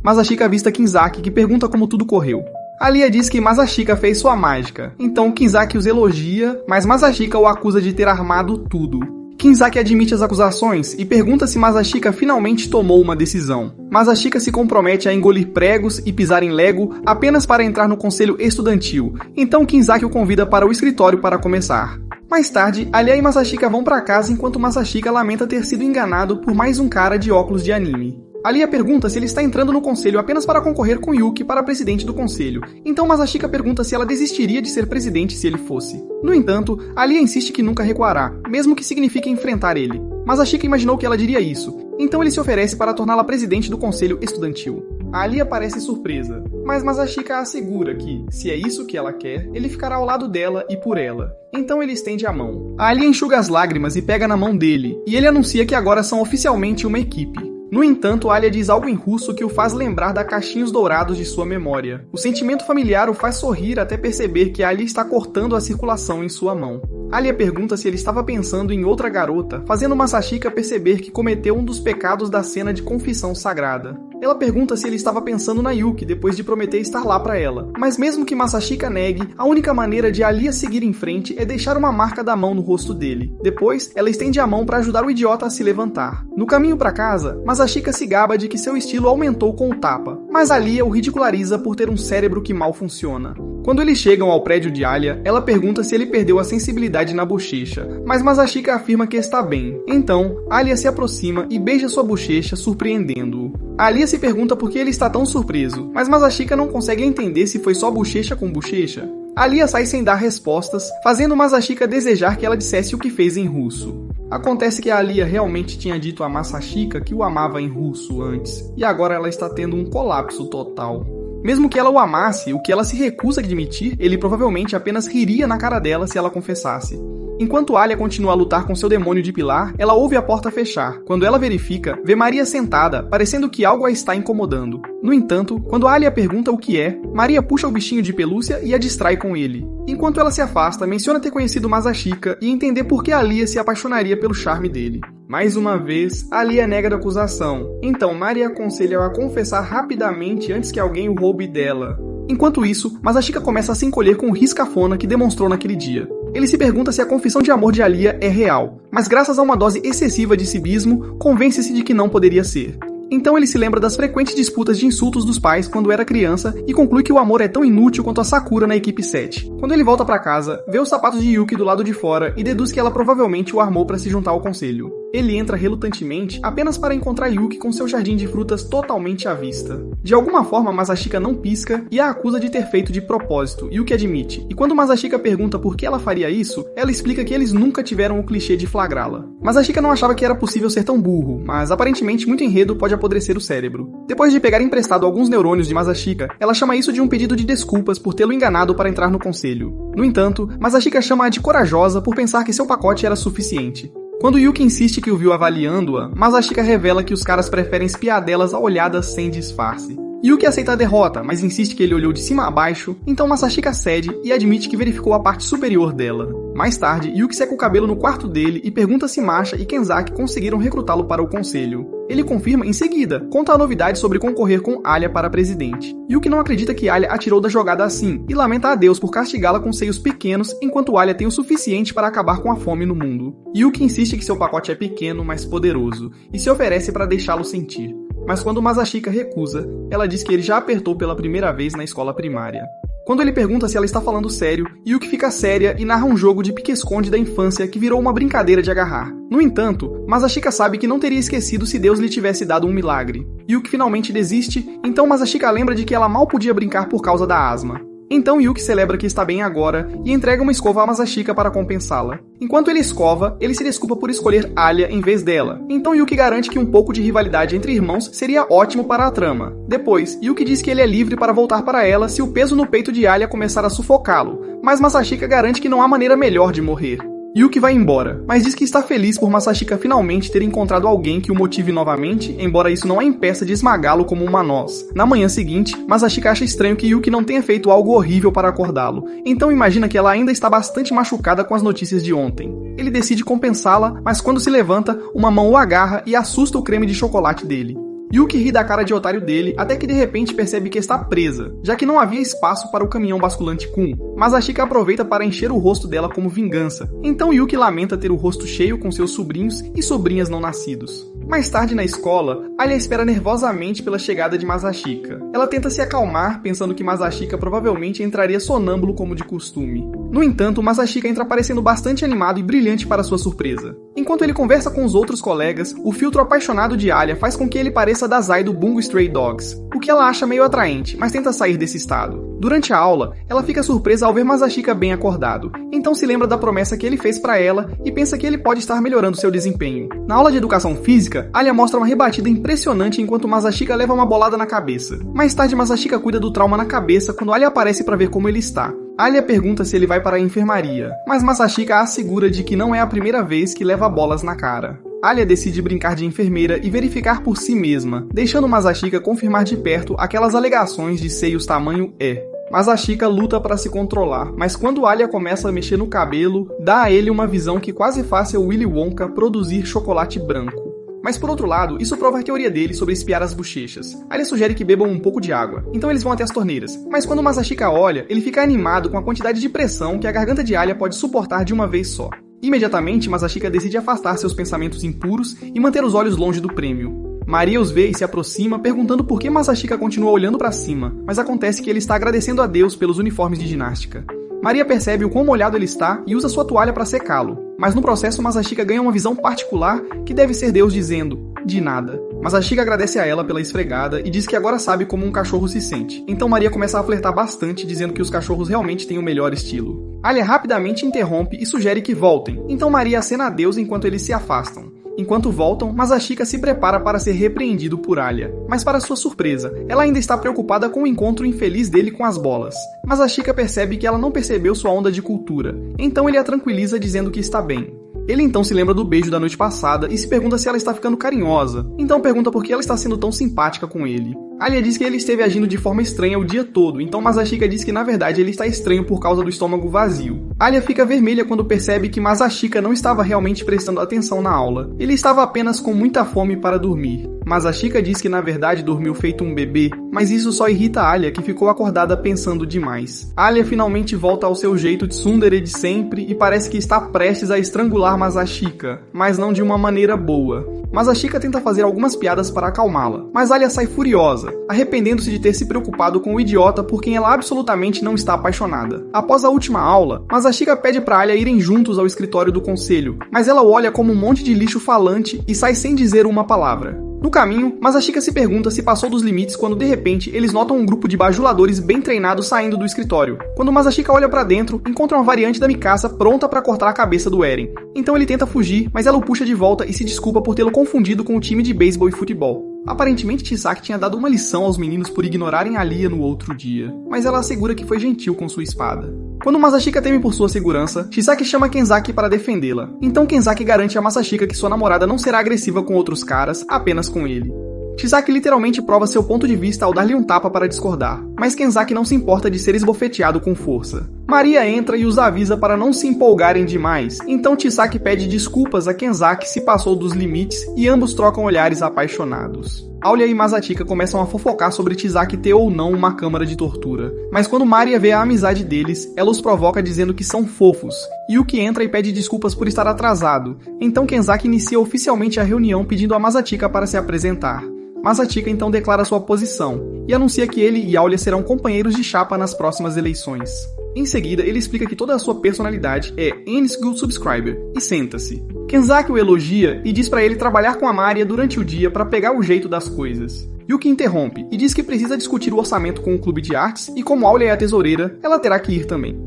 Masashika avista Kinzaki, que pergunta como tudo correu. Alia diz que Masashika fez sua mágica, então Kinzaki os elogia, mas Masashika o acusa de ter armado tudo. Kinzaki admite as acusações e pergunta se Masashika finalmente tomou uma decisão. Masashika se compromete a engolir pregos e pisar em Lego apenas para entrar no conselho estudantil, então Kinzaki o convida para o escritório para começar. Mais tarde, Alia e Masashika vão para casa enquanto Masashika lamenta ter sido enganado por mais um cara de óculos de anime. Alia pergunta se ele está entrando no conselho apenas para concorrer com Yuki para presidente do conselho, então Masashika pergunta se ela desistiria de ser presidente se ele fosse. No entanto, Alia insiste que nunca recuará, mesmo que signifique enfrentar ele. Masashika imaginou que ela diria isso, então ele se oferece para torná-la presidente do conselho estudantil. Alia parece surpresa, mas Masashika assegura que, se é isso que ela quer, ele ficará ao lado dela e por ela. Então ele estende a mão. Alia enxuga as lágrimas e pega na mão dele, e ele anuncia que agora são oficialmente uma equipe. No entanto, Alia diz algo em russo que o faz lembrar da caixinhos dourados de sua memória. O sentimento familiar o faz sorrir até perceber que Alia está cortando a circulação em sua mão. Alia pergunta se ele estava pensando em outra garota, fazendo Masashika perceber que cometeu um dos pecados da cena de confissão sagrada. Ela pergunta se ele estava pensando na Yuki depois de prometer estar lá para ela, mas mesmo que Masashika negue, a única maneira de Alia seguir em frente é deixar uma marca da mão no rosto dele. Depois, ela estende a mão para ajudar o idiota a se levantar. No caminho para casa, Masashika se gaba de que seu estilo aumentou com o tapa, mas Alia o ridiculariza por ter um cérebro que mal funciona. Quando eles chegam ao prédio de Alia, ela pergunta se ele perdeu a sensibilidade na bochecha, mas Masashika afirma que está bem. Então, Alia se aproxima e beija sua bochecha, surpreendendo-o. Alia se pergunta por que ele está tão surpreso, mas Masashika não consegue entender se foi só bochecha com bochecha. Alia sai sem dar respostas, fazendo Masashika desejar que ela dissesse o que fez em russo. Acontece que a Alia realmente tinha dito a Masashika que o amava em russo antes, e agora ela está tendo um colapso total. Mesmo que ela o amasse, o que ela se recusa a admitir, ele provavelmente apenas riria na cara dela se ela confessasse. Enquanto Alia continua a lutar com seu demônio de pilar, ela ouve a porta fechar. Quando ela verifica, vê Maria sentada, parecendo que algo a está incomodando. No entanto, quando Alia pergunta o que é, Maria puxa o bichinho de pelúcia e a distrai com ele. Enquanto ela se afasta, menciona ter conhecido Masashika e entender por que Alia se apaixonaria pelo charme dele. Mais uma vez, Alia nega a acusação. Então Maria aconselha-a a confessar rapidamente antes que alguém o roube dela. Enquanto isso, Masashika começa a se encolher com o riscafona que demonstrou naquele dia. Ele se pergunta se a confissão de amor de Alia é real, mas graças a uma dose excessiva de cibismo, convence-se de que não poderia ser. Então ele se lembra das frequentes disputas de insultos dos pais quando era criança e conclui que o amor é tão inútil quanto a Sakura na equipe 7. Quando ele volta para casa, vê os sapatos de Yuki do lado de fora e deduz que ela provavelmente o armou para se juntar ao conselho. Ele entra relutantemente apenas para encontrar Yuki com seu jardim de frutas totalmente à vista. De alguma forma, Masashika não pisca e a acusa de ter feito de propósito, Yuki admite. E quando Masashika pergunta por que ela faria isso, ela explica que eles nunca tiveram o clichê de flagrá-la. Masashika não achava que era possível ser tão burro, mas aparentemente muito enredo pode apodrecer o cérebro. Depois de pegar emprestado alguns neurônios de Masashika, ela chama isso de um pedido de desculpas por tê-lo enganado para entrar no conselho. No entanto, Masashika chama-a de corajosa por pensar que seu pacote era suficiente. Quando Yuki insiste que o viu avaliando-a, Masashika revela que os caras preferem espiadelas a olhadas sem disfarce. Yuki aceita a derrota, mas insiste que ele olhou de cima a baixo, então Masashika cede e admite que verificou a parte superior dela. Mais tarde, Yuki seca o cabelo no quarto dele e pergunta se Masha e Kenzaki conseguiram recrutá-lo para o conselho. Ele confirma em seguida, conta a novidade sobre concorrer com Alia para presidente. Yuki não acredita que Alia atirou da jogada assim, e lamenta a Deus por castigá-la com seios pequenos, enquanto Alia tem o suficiente para acabar com a fome no mundo. Yuki insiste que seu pacote é pequeno, mas poderoso, e se oferece para deixá-lo sentir. Mas quando Masashika recusa, ela diz que ele já apertou pela primeira vez na escola primária. Quando ele pergunta se ela está falando sério, Yuki fica séria e narra um jogo de pique-esconde da infância que virou uma brincadeira de agarrar. No entanto, Masashika sabe que não teria esquecido se Deus lhe tivesse dado um milagre. Yuki finalmente desiste, então Masashika lembra de que ela mal podia brincar por causa da asma. Então Yuki celebra que está bem agora e entrega uma escova a Masashika para compensá-la. Enquanto ele escova, ele se desculpa por escolher Alia em vez dela. Então Yuki garante que um pouco de rivalidade entre irmãos seria ótimo para a trama. Depois, Yuki diz que ele é livre para voltar para ela se o peso no peito de Alia começar a sufocá-lo, mas Masashika garante que não há maneira melhor de morrer. Yuki vai embora, mas diz que está feliz por Masashika finalmente ter encontrado alguém que o motive novamente, embora isso não a impeça de esmagá-lo como uma noz. Na manhã seguinte, Masashika acha estranho que Yuki não tenha feito algo horrível para acordá-lo, então imagina que ela ainda está bastante machucada com as notícias de ontem. Ele decide compensá-la, mas quando se levanta, uma mão o agarra e assusta o creme de chocolate dele. Yuki ri da cara de otário dele até que de repente percebe que está presa, já que não havia espaço para o caminhão basculante Kun. Masashika aproveita para encher o rosto dela como vingança, então Yuki lamenta ter o rosto cheio com seus sobrinhos e sobrinhas não nascidos. Mais tarde na escola, Alia espera nervosamente pela chegada de Masashika. Ela tenta se acalmar, pensando que Masashika provavelmente entraria sonâmbulo como de costume. No entanto, Masashika entra parecendo bastante animado e brilhante para sua surpresa. Enquanto ele conversa com os outros colegas, o filtro apaixonado de Alia faz com que ele pareça Dazai do Bungo Stray Dogs, o que ela acha meio atraente, mas tenta sair desse estado. Durante a aula, ela fica surpresa ao ver Masashika bem acordado, então se lembra da promessa que ele fez para ela e pensa que ele pode estar melhorando seu desempenho. Na aula de educação física, Alia mostra uma rebatida impressionante enquanto Masashika leva uma bolada na cabeça. Mais tarde, Masashika cuida do trauma na cabeça quando Alia aparece para ver como ele está. Alia pergunta se ele vai para a enfermaria, mas Masashika assegura de que não é a primeira vez que leva bolas na cara. Alia decide brincar de enfermeira e verificar por si mesma, deixando Masashika confirmar de perto aquelas alegações de seios tamanho E. Masashika luta para se controlar, mas quando Alia começa a mexer no cabelo, dá a ele uma visão que quase faz seu Willy Wonka produzir chocolate branco. Mas por outro lado, isso prova a teoria dele sobre espiar as bochechas. Alia sugere que bebam um pouco de água, então eles vão até as torneiras. Mas quando Masashika olha, ele fica animado com a quantidade de pressão que a garganta de Alia pode suportar de uma vez só. Imediatamente, Masashika decide afastar seus pensamentos impuros e manter os olhos longe do prêmio. Maria os vê e se aproxima, perguntando por que Masashika continua olhando para cima, mas acontece que ele está agradecendo a Deus pelos uniformes de ginástica. Maria percebe o quão molhado ele está e usa sua toalha para secá-lo, mas no processo Masashika ganha uma visão particular que deve ser Deus dizendo, de nada. Masashika agradece a ela pela esfregada e diz que agora sabe como um cachorro se sente, então Maria começa a flertar bastante dizendo que os cachorros realmente têm o melhor estilo. Alia rapidamente interrompe e sugere que voltem, então Maria acena a Deus enquanto eles se afastam. Enquanto voltam, Masashika se prepara para ser repreendido por Alia. Mas para sua surpresa, ela ainda está preocupada com o encontro infeliz dele com as bolas. Masashika percebe que ela não percebeu sua onda de cultura, então ele a tranquiliza dizendo que está bem. Ele então se lembra do beijo da noite passada e se pergunta se ela está ficando carinhosa, então pergunta por que ela está sendo tão simpática com ele. Alia diz que ele esteve agindo de forma estranha o dia todo, então Masashika diz que na verdade ele está estranho por causa do estômago vazio. Alia fica vermelha quando percebe que Masashika não estava realmente prestando atenção na aula, ele estava apenas com muita fome para dormir. Masashika diz que na verdade dormiu feito um bebê, mas isso só irrita Alia, que ficou acordada pensando demais. Alia finalmente volta ao seu jeito de tsundere de sempre e parece que está prestes a estrangular Masashika, mas não de uma maneira boa. Masashika tenta fazer algumas piadas para acalmá-la, mas Alia sai furiosa, arrependendo-se de ter se preocupado com o idiota por quem ela absolutamente não está apaixonada. Após a última aula, Masashika pede para Alia irem juntos ao escritório do conselho, mas ela o olha como um monte de lixo falante e sai sem dizer uma palavra. No caminho, Masashika se pergunta se passou dos limites quando de repente eles notam um grupo de bajuladores bem treinados saindo do escritório. Quando Masashika olha para dentro, encontra uma variante da Mikasa pronta para cortar a cabeça do Eren. Então ele tenta fugir, mas ela o puxa de volta e se desculpa por tê-lo confundido com o time de beisebol e futebol. Aparentemente, Chisaki tinha dado uma lição aos meninos por ignorarem Alia no outro dia, mas ela assegura que foi gentil com sua espada. Quando Masashika teme por sua segurança, Chisaki chama Kenzaki para defendê-la. Então Kenzaki garante a Masashika que sua namorada não será agressiva com outros caras, apenas com ele. Chisaki literalmente prova seu ponto de vista ao dar-lhe um tapa para discordar, mas Kenzaki não se importa de ser esbofeteado com força. Maria entra e os avisa para não se empolgarem demais, então Chisaki pede desculpas a Kenzaki se passou dos limites e ambos trocam olhares apaixonados. Alia e Masashika começam a fofocar sobre Chisaki ter ou não uma câmara de tortura, mas quando Maria vê a amizade deles, ela os provoca dizendo que são fofos. Yuki entra e pede desculpas por estar atrasado, então Kenzaki inicia oficialmente a reunião pedindo a Masashika para se apresentar. Masashika então declara sua posição e anuncia que ele e Alia serão companheiros de chapa nas próximas eleições. Em seguida, ele explica que toda a sua personalidade é Enies Good Subscriber e senta-se. Kenzaki o elogia e diz para ele trabalhar com a Maria durante o dia para pegar o jeito das coisas. Yuki interrompe e diz que precisa discutir o orçamento com o clube de artes e como Alia é a tesoureira, ela terá que ir também.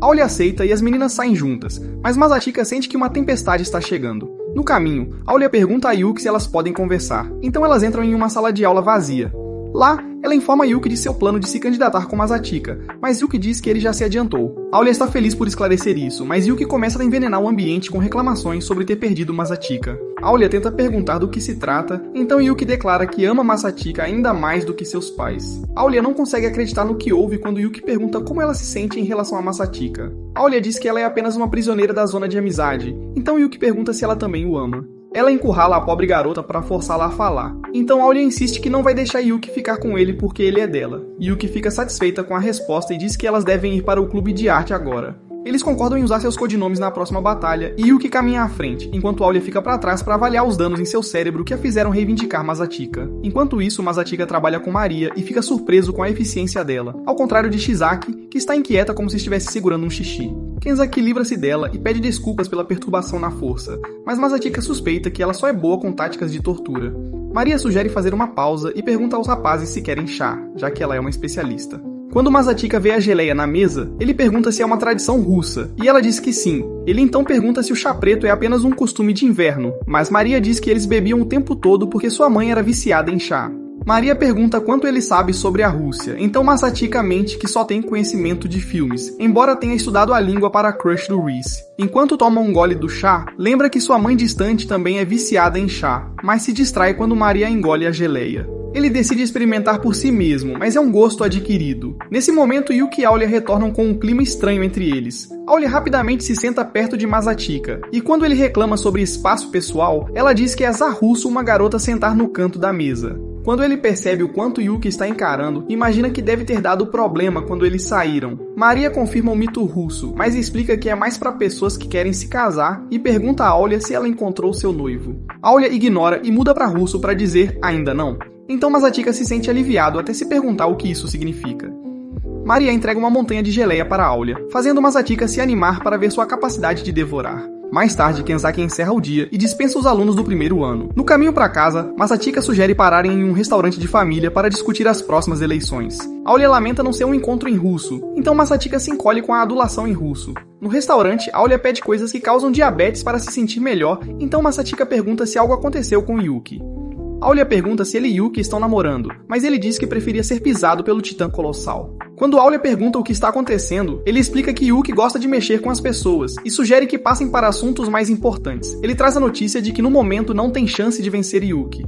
Alia aceita e as meninas saem juntas, mas Masashika sente que uma tempestade está chegando. No caminho, Alia pergunta a Yuki se elas podem conversar, então elas entram em uma sala de aula vazia. Lá, ela informa Yuki de seu plano de se candidatar com Masashika, mas Yuki diz que ele já se adiantou. Alia está feliz por esclarecer isso, mas Yuki começa a envenenar o ambiente com reclamações sobre ter perdido Masashika. Alia tenta perguntar do que se trata, então Yuki declara que ama Masashika ainda mais do que seus pais. Alia não consegue acreditar no que houve quando Yuki pergunta como ela se sente em relação a Masashika. Alia diz que ela é apenas uma prisioneira da zona de amizade, então Yuki pergunta se ela também o ama. Ela encurrala a pobre garota para forçá-la a falar. Então Aulia insiste que não vai deixar Yuki ficar com ele porque ele é dela. Yuki fica satisfeita com a resposta e diz que elas devem ir para o clube de arte agora. Eles concordam em usar seus codinomes na próxima batalha e Yuki caminha à frente, enquanto Aulia fica para trás para avaliar os danos em seu cérebro que a fizeram reivindicar Masatika. Enquanto isso, Masatika trabalha com Maria e fica surpreso com a eficiência dela, ao contrário de Shizaki, que está inquieta como se estivesse segurando um xixi. Kenzaki livra-se dela e pede desculpas pela perturbação na força, mas Masatika suspeita que ela só é boa com táticas de tortura. Maria sugere fazer uma pausa e pergunta aos rapazes se querem chá, já que ela é uma especialista. Quando Masatika vê a geleia na mesa, ele pergunta se é uma tradição russa, e ela diz que sim. Ele então pergunta se o chá preto é apenas um costume de inverno, mas Maria diz que eles bebiam o tempo todo porque sua mãe era viciada em chá. Maria pergunta quanto ele sabe sobre a Rússia, então Masatika mente que só tem conhecimento de filmes, embora tenha estudado a língua para a crush do Reese. Enquanto toma um gole do chá, lembra que sua mãe distante também é viciada em chá, mas se distrai quando Maria engole a geleia. Ele decide experimentar por si mesmo, mas é um gosto adquirido. Nesse momento, Yuki e Aulia retornam com um clima estranho entre eles. Aulia rapidamente se senta perto de Masatika, e quando ele reclama sobre espaço pessoal, ela diz que é azar russo uma garota sentar no canto da mesa. Quando ele percebe o quanto Yuki está encarando, imagina que deve ter dado problema quando eles saíram. Maria confirma o mito russo, mas explica que é mais para pessoas que querem se casar e pergunta a Aulia se ela encontrou seu noivo. Aulia ignora e muda para russo para dizer ainda não. Então Masatika se sente aliviado até se perguntar o que isso significa. Maria entrega uma montanha de geleia para Aulia, fazendo Masatika se animar para ver sua capacidade de devorar. Mais tarde, Kenzaki encerra o dia e dispensa os alunos do primeiro ano. No caminho para casa, Masatika sugere pararem em um restaurante de família para discutir as próximas eleições. Aulia lamenta não ser um encontro em russo, então Masatika se encolhe com a adulação em russo. No restaurante, Aulia pede coisas que causam diabetes para se sentir melhor, então Masatika pergunta se algo aconteceu com Yuki. Aulia pergunta se ele e Yuki estão namorando, mas ele diz que preferia ser pisado pelo titã colossal. Quando Aulia pergunta o que está acontecendo, ele explica que Yuki gosta de mexer com as pessoas e sugere que passem para assuntos mais importantes. Ele traz a notícia de que no momento não tem chance de vencer Yuki.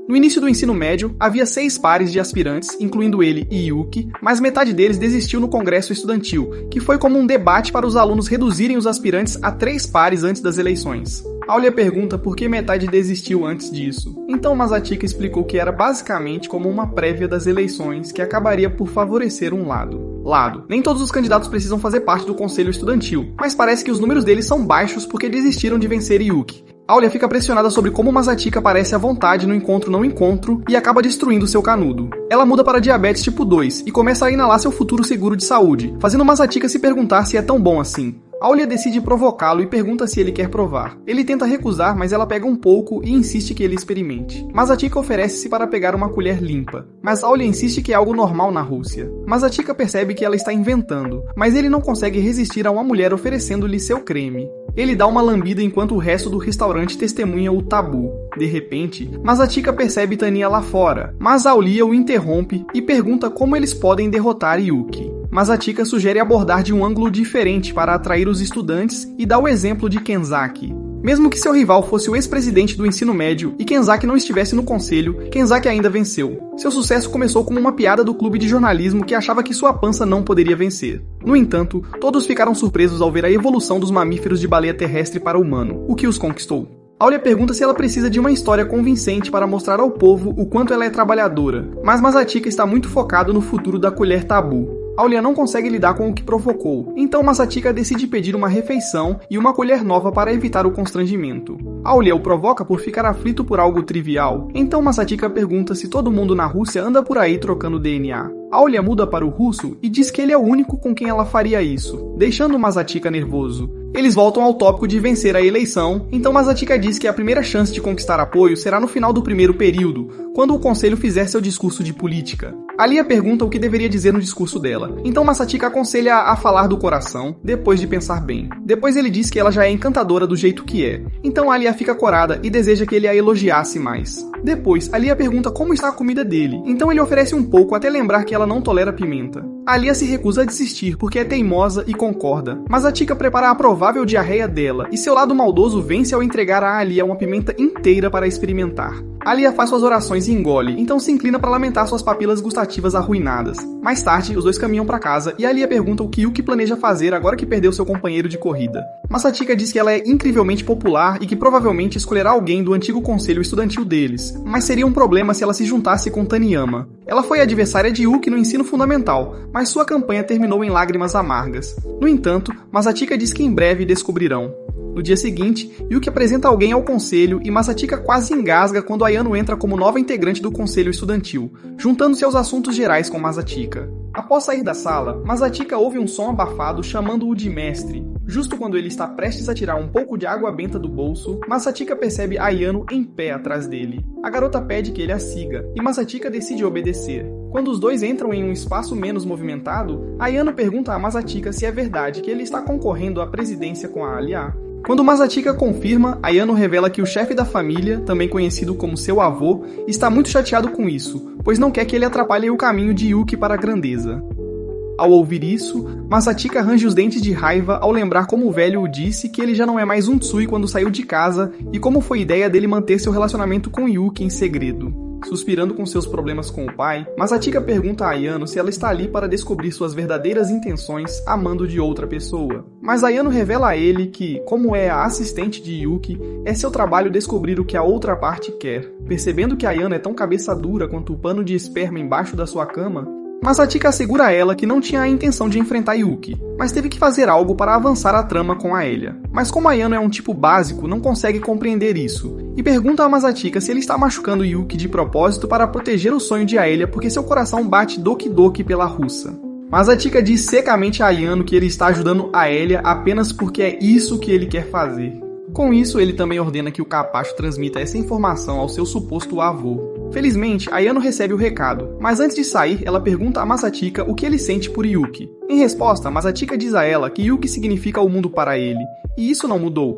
No início do ensino médio, havia 6 pares de aspirantes, incluindo ele e Yuki, mas metade deles desistiu no congresso estudantil, que foi como um debate para os alunos reduzirem os aspirantes a 3 pares antes das eleições. Aulia pergunta por que metade desistiu antes disso. Então Masatika explicou que era basicamente como uma prévia das eleições que acabaria por favorecer um lado. Nem todos os candidatos precisam fazer parte do conselho estudantil, mas parece que os números deles são baixos porque desistiram de vencer Yuki. Aulia fica pressionada sobre como Masatika parece à vontade no encontro não encontro e acaba destruindo seu canudo. Ela muda para diabetes tipo 2 e começa a inalar seu futuro seguro de saúde, fazendo Masatika se perguntar se é tão bom assim. Aulia decide provocá-lo e pergunta se ele quer provar. Ele tenta recusar, mas ela pega um pouco e insiste que ele experimente. Masatika oferece-se para pegar uma colher limpa, mas Aulia insiste que é algo normal na Rússia. Masatika percebe que ela está inventando, mas ele não consegue resistir a uma mulher oferecendo-lhe seu creme. Ele dá uma lambida enquanto o resto do restaurante testemunha o tabu. De repente, Masatika percebe Tania lá fora, mas Aulia o interrompe e pergunta como eles podem derrotar Yuki. Masatika sugere abordar de um ângulo diferente para atrair os estudantes e dá o exemplo de Kenzaki. Mesmo que seu rival fosse o ex-presidente do ensino médio e Kenzaki não estivesse no conselho, Kenzaki ainda venceu. Seu sucesso começou como uma piada do clube de jornalismo que achava que sua pança não poderia vencer. No entanto, todos ficaram surpresos ao ver a evolução dos mamíferos de baleia terrestre para o humano, o que os conquistou. Aulia pergunta se ela precisa de uma história convincente para mostrar ao povo o quanto ela é trabalhadora, mas Masatika está muito focado no futuro da colher tabu. Aulia não consegue lidar com o que provocou, então Masatika decide pedir uma refeição e uma colher nova para evitar o constrangimento. Aulia o provoca por ficar aflito por algo trivial, então Masatika pergunta se todo mundo na Rússia anda por aí trocando DNA. Aulia muda para o russo e diz que ele é o único com quem ela faria isso, deixando Masatika nervoso. Eles voltam ao tópico de vencer a eleição, então Masatika diz que a primeira chance de conquistar apoio será no final do primeiro período, quando o conselho fizer seu discurso de política. Alia pergunta o que deveria dizer no discurso dela, então Masatika aconselha a falar do coração, depois de pensar bem. Depois ele diz que ela já é encantadora do jeito que é, então Alia fica corada e deseja que ele a elogiasse mais. Depois, Alia pergunta como está a comida dele, então ele oferece um pouco até lembrar que ela não tolera pimenta. Alia se recusa a desistir porque é teimosa e concorda, mas Masatika prepara a provável diarreia dela, e seu lado maldoso vence ao entregar a Alia uma pimenta inteira para experimentar. Alia faz suas orações e engole, então se inclina para lamentar suas papilas gustativas arruinadas. Mais tarde, os dois caminham caminham para casa e Alia pergunta o que Yuki planeja fazer agora que perdeu seu companheiro de corrida. Masatika diz que ela é incrivelmente popular e que provavelmente escolherá alguém do antigo conselho estudantil deles, mas seria um problema se ela se juntasse com Taniyama. Ela foi adversária de Yuki no ensino fundamental, mas sua campanha terminou em lágrimas amargas. No entanto, Masatika diz que em breve descobrirão. No dia seguinte, Yuki apresenta alguém ao conselho e Masatika quase engasga quando Ayano entra como nova integrante do conselho estudantil, juntando-se aos assuntos gerais com Masatika. Após sair da sala, Masatika ouve um som abafado chamando-o de mestre. Justo quando ele está prestes a tirar um pouco de água benta do bolso, Masatika percebe Ayano em pé atrás dele. A garota pede que ele a siga, e Masatika decide obedecer. Quando os dois entram em um espaço menos movimentado, Ayano pergunta a Masatika se é verdade que ele está concorrendo à presidência com a Alia. Quando Masatika confirma, Ayano revela que o chefe da família, também conhecido como seu avô, está muito chateado com isso, pois não quer que ele atrapalhe o caminho de Yuki para a grandeza. Ao ouvir isso, Masatika range os dentes de raiva ao lembrar como o velho o disse que ele já não é mais um Tsui quando saiu de casa e como foi ideia dele manter seu relacionamento com Yuki em segredo. Suspirando com seus problemas com o pai, Masatika pergunta a Ayano se ela está ali para descobrir suas verdadeiras intenções amando de outra pessoa. Mas Ayano revela a ele que, como é a assistente de Yuki, é seu trabalho descobrir o que a outra parte quer. Percebendo que Ayano é tão cabeça dura quanto o pano de esperma embaixo da sua cama, Masatika assegura a ela que não tinha a intenção de enfrentar Yuki, mas teve que fazer algo para avançar a trama com Aelia. Mas como Ayano é um tipo básico, não consegue compreender isso, e pergunta a Masatika se ele está machucando Yuki de propósito para proteger o sonho de Aelia porque seu coração bate doki-doki pela russa. Masatika diz secamente a Ayano que ele está ajudando Aelia apenas porque é isso que ele quer fazer. Com isso, ele também ordena que o capacho transmita essa informação ao seu suposto avô. Felizmente, Ayano recebe o recado, mas antes de sair, ela pergunta a Masatika o que ele sente por Yuki. Em resposta, Masatika diz a ela que Yuki significa o mundo para ele, e isso não mudou.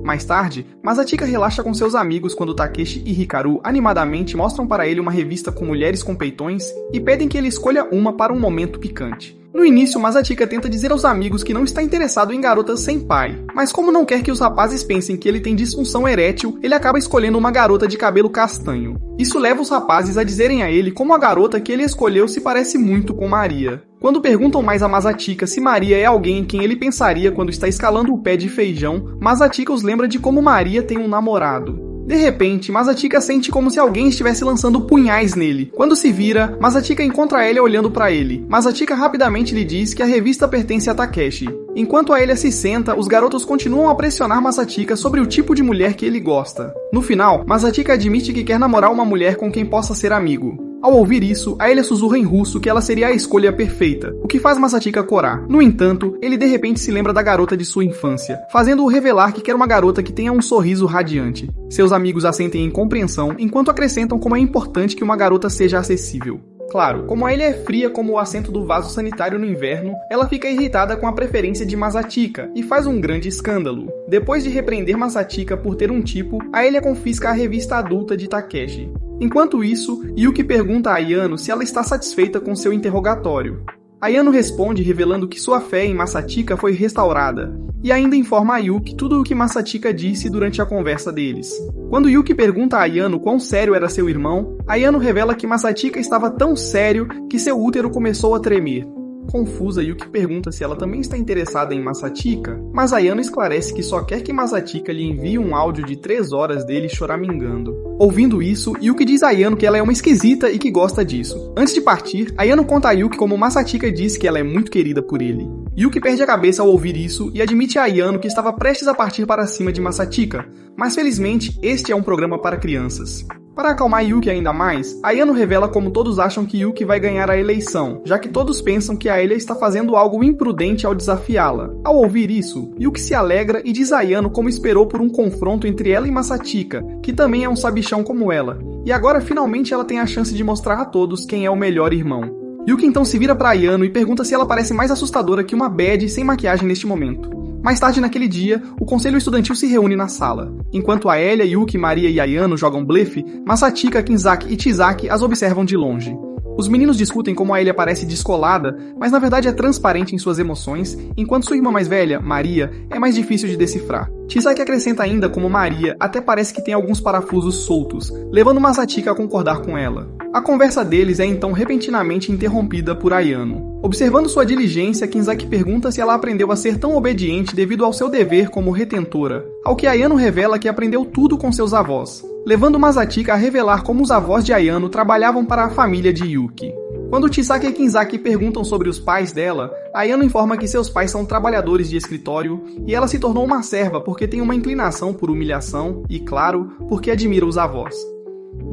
Mais tarde, Masatika relaxa com seus amigos quando Takeshi e Hikaru animadamente mostram para ele uma revista com mulheres com peitões e pedem que ele escolha uma para um momento picante. No início, Masatika tenta dizer aos amigos que não está interessado em garotas sem pai, mas como não quer que os rapazes pensem que ele tem disfunção erétil, ele acaba escolhendo uma garota de cabelo castanho. Isso leva os rapazes a dizerem a ele como a garota que ele escolheu se parece muito com Maria. Quando perguntam mais a Masatika se Maria é alguém em quem ele pensaria quando está escalando o pé de feijão, Masatika os lembra de como Maria tem um namorado. De repente, Masatika sente como se alguém estivesse lançando punhais nele. Quando se vira, Masatika encontra Aelia olhando para ele. Masatika rapidamente lhe diz que a revista pertence a Takeshi. Enquanto Aelia se senta, os garotos continuam a pressionar Masatika sobre o tipo de mulher que ele gosta. No final, Masatika admite que quer namorar uma mulher com quem possa ser amigo. Ao ouvir isso, Aelia sussurra em russo que ela seria a escolha perfeita, o que faz Masatika corar. No entanto, ele de repente se lembra da garota de sua infância, fazendo-o revelar que quer uma garota que tenha um sorriso radiante. Seus amigos assentem em compreensão, enquanto acrescentam como é importante que uma garota seja acessível. Claro, como Aelia é fria como o assento do vaso sanitário no inverno, ela fica irritada com a preferência de Masatika e faz um grande escândalo. Depois de repreender Masatika por ter um tipo, Aelia confisca a revista adulta de Takeshi. Enquanto isso, Yuki pergunta a Ayano se ela está satisfeita com seu interrogatório. Ayano responde revelando que sua fé em Masatika foi restaurada, e ainda informa a Yuki tudo o que Masatika disse durante a conversa deles. Quando Yuki pergunta a Ayano quão sério era seu irmão, Ayano revela que Masatika estava tão sério que seu útero começou a tremer. Confusa, Yuki pergunta se ela também está interessada em Masatika, mas Ayano esclarece que só quer que Masatika lhe envie um áudio de 3 horas dele choramingando. Ouvindo isso, Yuki diz a Ayano que ela é uma esquisita e que gosta disso. Antes de partir, Ayano conta a Yuki como Masatika diz que ela é muito querida por ele. Yuki perde a cabeça ao ouvir isso e admite a Ayano que estava prestes a partir para cima de Masatika, mas felizmente este é um programa para crianças. Para acalmar Yuki ainda mais, Ayano revela como todos acham que Yuki vai ganhar a eleição, já que todos pensam que Aelia está fazendo algo imprudente ao desafiá-la. Ao ouvir isso, Yuki se alegra e diz a Ayano como esperou por um confronto entre ela e Masatika, que também é um sabichão como ela, e agora finalmente ela tem a chance de mostrar a todos quem é o melhor irmão. Yuki então se vira para Ayano e pergunta se ela parece mais assustadora que uma bad sem maquiagem neste momento. Mais tarde naquele dia, o conselho estudantil se reúne na sala. Enquanto Aelia, Yuki, Maria e Ayano jogam blefe, Masatika, Kinzaki e Chizaki as observam de longe. Os meninos discutem como Aelia parece descolada, mas na verdade é transparente em suas emoções, enquanto sua irmã mais velha, Maria, é mais difícil de decifrar. Chisaki acrescenta ainda como Maria até parece que tem alguns parafusos soltos, levando Masatika a concordar com ela. A conversa deles é então repentinamente interrompida por Ayano. Observando sua diligência, Kinzaki pergunta se ela aprendeu a ser tão obediente devido ao seu dever como retentora, ao que Ayano revela que aprendeu tudo com seus avós, levando Masatika a revelar como os avós de Ayano trabalhavam para a família de Yuki. Quando Chisaki e Kinzaki perguntam sobre os pais dela, Ayano informa que seus pais são trabalhadores de escritório e ela se tornou uma serva porque tem uma inclinação por humilhação e, claro, porque admira os avós.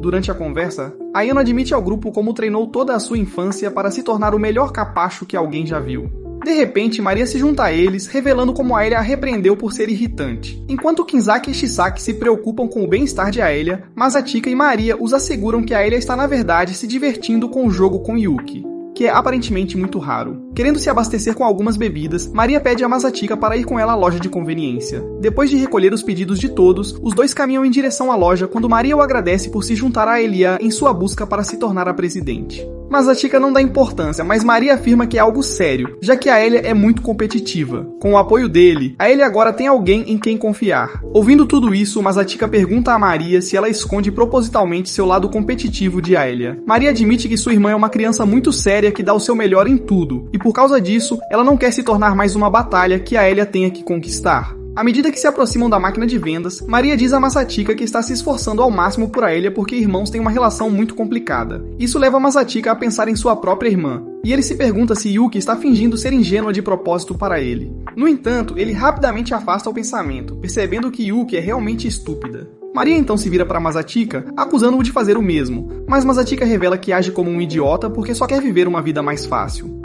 Durante a conversa, Ayano admite ao grupo como treinou toda a sua infância para se tornar o melhor capacho que alguém já viu. De repente, Maria se junta a eles, revelando como Aelia a repreendeu por ser irritante. Enquanto Kinzaki e Chisaki se preocupam com o bem-estar de Aelia, Masatika e Maria os asseguram que Aelia está na verdade se divertindo com o jogo com Yuki, que é aparentemente muito raro. Querendo se abastecer com algumas bebidas, Maria pede a Masatika para ir com ela à loja de conveniência. Depois de recolher os pedidos de todos, os dois caminham em direção à loja quando Maria o agradece por se juntar a Aelia em sua busca para se tornar a presidente. Masatika não dá importância, mas Maria afirma que é algo sério, já que Aelia é muito competitiva. Com o apoio dele, Aelia agora tem alguém em quem confiar. Ouvindo tudo isso, Masatika pergunta a Maria se ela esconde propositalmente seu lado competitivo de Aelia. Maria admite que sua irmã é uma criança muito séria que dá o seu melhor em tudo, e por causa disso, ela não quer se tornar mais uma batalha que Aelia tenha que conquistar. À medida que se aproximam da máquina de vendas, Maria diz a Masatika que está se esforçando ao máximo por Aelia porque irmãos têm uma relação muito complicada. Isso leva Masatika a pensar em sua própria irmã, e ele se pergunta se Yuki está fingindo ser ingênua de propósito para ele. No entanto, ele rapidamente afasta o pensamento, percebendo que Yuki é realmente estúpida. Maria então se vira para Masatika, acusando-o de fazer o mesmo, mas Masatika revela que age como um idiota porque só quer viver uma vida mais fácil.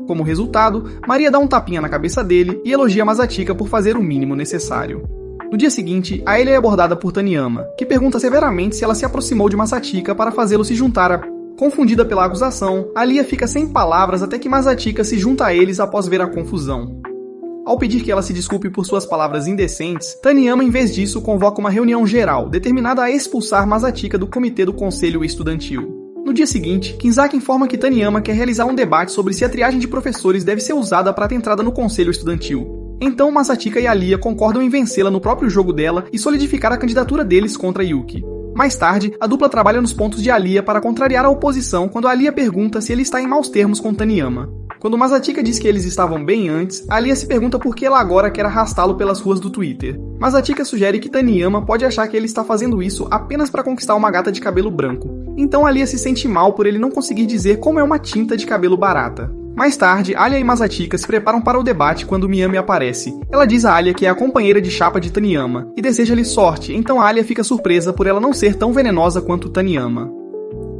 Como resultado, Maria dá um tapinha na cabeça dele e elogia Masatika por fazer o mínimo necessário. No dia seguinte, Aelia é abordada por Taniyama, que pergunta severamente se ela se aproximou de Masatika para fazê-lo se juntar a... Confundida pela acusação, Alia fica sem palavras até que Masatika se junta a eles após ver a confusão. Ao pedir que ela se desculpe por suas palavras indecentes, Taniyama, em vez disso, convoca uma reunião geral, determinada a expulsar Masatika do comitê do conselho estudantil. No dia seguinte, Kinzaki informa que Taniyama quer realizar um debate sobre se a triagem de professores deve ser usada para ter entrada no conselho estudantil. Então Masatika e Alia concordam em vencê-la no próprio jogo dela e solidificar a candidatura deles contra Yuki. Mais tarde, a dupla trabalha nos pontos de Alia para contrariar a oposição quando Alia pergunta se ele está em maus termos com Taniyama. Quando Masatika diz que eles estavam bem antes, Alia se pergunta por que ela agora quer arrastá-lo pelas ruas do Twitter. Masatika sugere que Taniyama pode achar que ele está fazendo isso apenas para conquistar uma gata de cabelo branco. Então Alia se sente mal por ele não conseguir dizer como é uma tinta de cabelo barata. Mais tarde, Alia e Masatika se preparam para o debate quando Miyami aparece. Ela diz a Alia que é a companheira de chapa de Taniyama e deseja-lhe sorte, então Alia fica surpresa por ela não ser tão venenosa quanto Taniyama.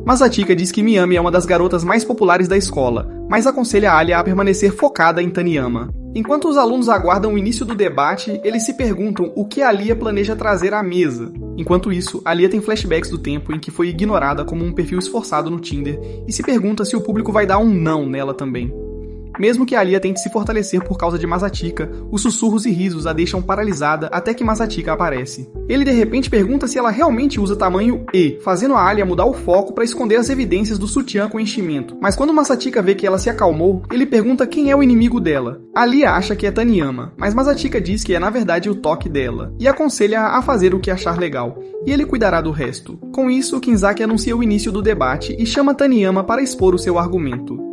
Masatika diz que Miyami é uma das garotas mais populares da escola, mas aconselha Alia a permanecer focada em Taniyama. Enquanto os alunos aguardam o início do debate, eles se perguntam o que Alia planeja trazer à mesa. Enquanto isso, Alia tem flashbacks do tempo em que foi ignorada como um perfil esforçado no Tinder e se pergunta se o público vai dar um não nela também. Mesmo que Alia tente se fortalecer por causa de Masatika, os sussurros e risos a deixam paralisada até que Masatika aparece. Ele de repente pergunta se ela realmente usa tamanho E, fazendo a Alia mudar o foco para esconder as evidências do sutiã com enchimento. Mas quando Masatika vê que ela se acalmou, ele pergunta quem é o inimigo dela. Alia acha que é Taniyama, mas Masatika diz que é na verdade o toque dela, e aconselha-a a fazer o que achar legal, e ele cuidará do resto. Com isso, Kinzaki anuncia o início do debate e chama Taniyama para expor o seu argumento.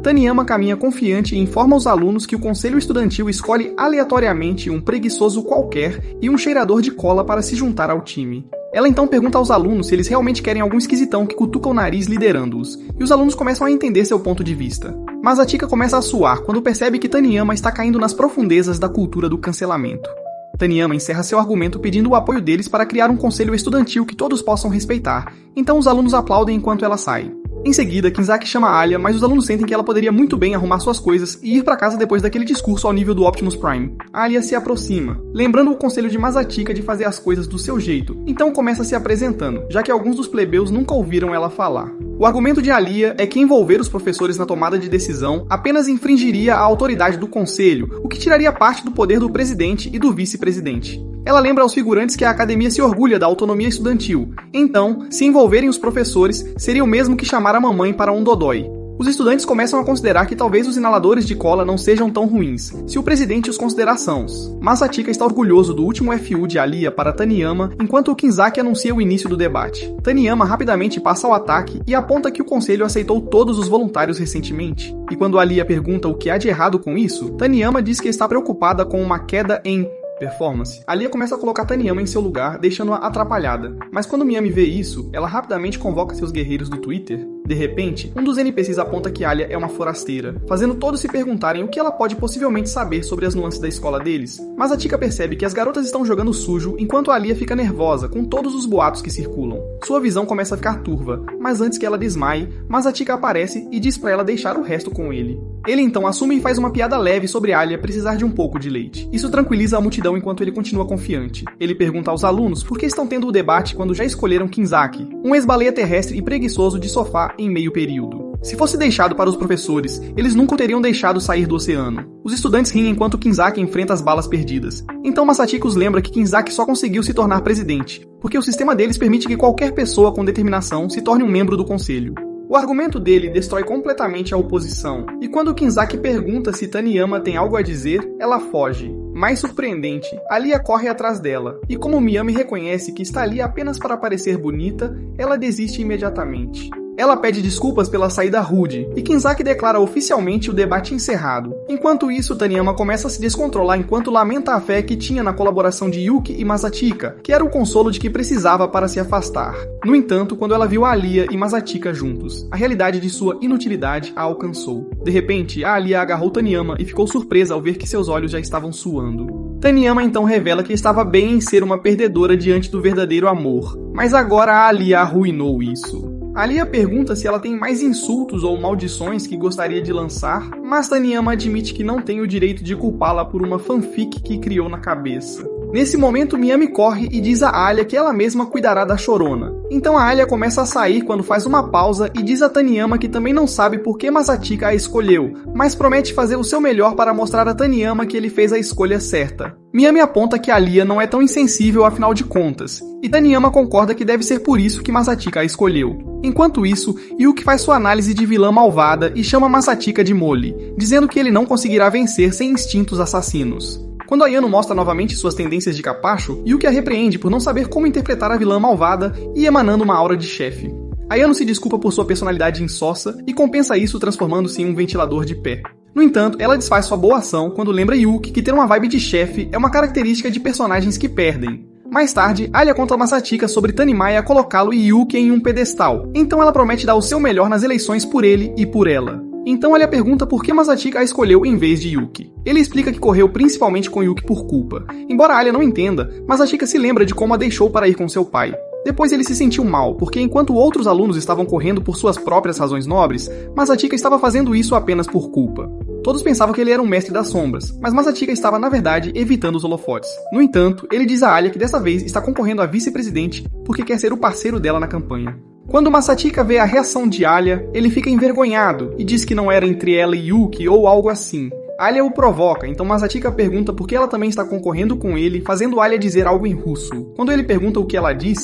Taniyama caminha confiante e informa aos alunos que o conselho estudantil escolhe aleatoriamente um preguiçoso qualquer e um cheirador de cola para se juntar ao time. Ela então pergunta aos alunos se eles realmente querem algum esquisitão que cutuca o nariz liderando-os, e os alunos começam a entender seu ponto de vista. Masatika começa a suar quando percebe que Taniyama está caindo nas profundezas da cultura do cancelamento. Taniyama encerra seu argumento pedindo o apoio deles para criar um conselho estudantil que todos possam respeitar, então os alunos aplaudem enquanto ela sai. Em seguida, Kinzaki chama Alia, mas os alunos sentem que ela poderia muito bem arrumar suas coisas e ir para casa depois daquele discurso ao nível do Optimus Prime. Alia se aproxima, lembrando o conselho de Masatika de fazer as coisas do seu jeito, então começa se apresentando, já que alguns dos plebeus nunca ouviram ela falar. O argumento de Alia é que envolver os professores na tomada de decisão apenas infringiria a autoridade do conselho, o que tiraria parte do poder do presidente e do vice-presidente. Ela lembra aos figurantes que a academia se orgulha da autonomia estudantil, então, se envolverem os professores, seria o mesmo que chamar a mamãe para um dodói. Os estudantes começam a considerar que talvez os inaladores de cola não sejam tão ruins, se o presidente os considerar sãos. Masatika está orgulhoso do último FU de Alia para Taniyama, enquanto o Kinzaki anuncia o início do debate. Taniyama rapidamente passa ao ataque e aponta que o conselho aceitou todos os voluntários recentemente. E quando Alia pergunta o que há de errado com isso, Taniyama diz que está preocupada com uma queda em performance. Alia começa a colocar Taniyama em seu lugar, deixando-a atrapalhada. Mas quando Miami vê isso, ela rapidamente convoca seus guerreiros do Twitter. De repente, um dos NPCs aponta que Alia é uma forasteira, fazendo todos se perguntarem o que ela pode possivelmente saber sobre as nuances da escola deles. Mas a Tika percebe que as garotas estão jogando sujo, enquanto Alia fica nervosa com todos os boatos que circulam. Sua visão começa a ficar turva, mas antes que ela desmaie, Masatika aparece e diz pra ela deixar o resto com ele. Ele então assume e faz uma piada leve sobre Alia precisar de um pouco de leite. Isso tranquiliza a multidão enquanto ele continua confiante. Ele pergunta aos alunos por que estão tendo o debate quando já escolheram Kinzaki, um ex-baleia terrestre e preguiçoso de sofá em meio período. Se fosse deixado para os professores, eles nunca o teriam deixado sair do oceano. Os estudantes riem enquanto Kinzaki enfrenta as balas perdidas. Então Masatika os lembra que Kinzaki só conseguiu se tornar presidente, porque o sistema deles permite que qualquer pessoa com determinação se torne um membro do conselho. O argumento dele destrói completamente a oposição, e quando Kinzaki pergunta se Taniyama tem algo a dizer, ela foge. Mais surpreendente, Alia corre atrás dela, e como Miami reconhece que está ali apenas para parecer bonita, ela desiste imediatamente. Ela pede desculpas pela saída rude, e Kinzaki declara oficialmente o debate encerrado. Enquanto isso, Taniyama começa a se descontrolar enquanto lamenta a fé que tinha na colaboração de Yuki e Masatika, que era o consolo de que precisava para se afastar. No entanto, quando ela viu a Alia e Masatika juntos, a realidade de sua inutilidade a alcançou. De repente, a Alia agarrou Taniyama e ficou surpresa ao ver que seus olhos já estavam suando. Taniyama então revela que estava bem em ser uma perdedora diante do verdadeiro amor, mas agora a Alia arruinou isso. Alia pergunta se ela tem mais insultos ou maldições que gostaria de lançar, mas Taniyama admite que não tem o direito de culpá-la por uma fanfic que criou na cabeça. Nesse momento, Miami corre e diz a Alia que ela mesma cuidará da chorona. Então a Alia começa a sair quando faz uma pausa e diz a Taniyama que também não sabe por que Masatika a escolheu, mas promete fazer o seu melhor para mostrar a Taniyama que ele fez a escolha certa. Miami aponta que Alia não é tão insensível afinal de contas, e Taniyama concorda que deve ser por isso que Masatika a escolheu. Enquanto isso, Yuki faz sua análise de vilã malvada e chama Masatika de mole, dizendo que ele não conseguirá vencer sem instintos assassinos. Quando Ayano mostra novamente suas tendências de capacho, Yuki a repreende por não saber como interpretar a vilã malvada e emanando uma aura de chefe. Ayano se desculpa por sua personalidade insossa e compensa isso transformando-se em um ventilador de pé. No entanto, ela desfaz sua boa ação quando lembra Yuki que ter uma vibe de chefe é uma característica de personagens que perdem. Mais tarde, Alia conta Masatika sobre Tanimaya colocá-lo e Yuki em um pedestal, então ela promete dar o seu melhor nas eleições por ele e por ela. Então Alia pergunta por que Masatika a escolheu em vez de Yuki. Ele explica que correu principalmente com Yuki por culpa. Embora Alia não entenda, Masatika se lembra de como a deixou para ir com seu pai. Depois ele se sentiu mal, porque enquanto outros alunos estavam correndo por suas próprias razões nobres, Masatika estava fazendo isso apenas por culpa. Todos pensavam que ele era um mestre das sombras, mas Masatika estava, na verdade, evitando os holofotes. No entanto, ele diz a Alia que dessa vez está concorrendo a vice-presidente porque quer ser o parceiro dela na campanha. Quando Masatika vê a reação de Alia, ele fica envergonhado e diz que não era entre ela e Yuki ou algo assim. Alia o provoca, então Masatika pergunta por que ela também está concorrendo com ele, fazendo Alia dizer algo em russo. Quando ele pergunta o que ela diz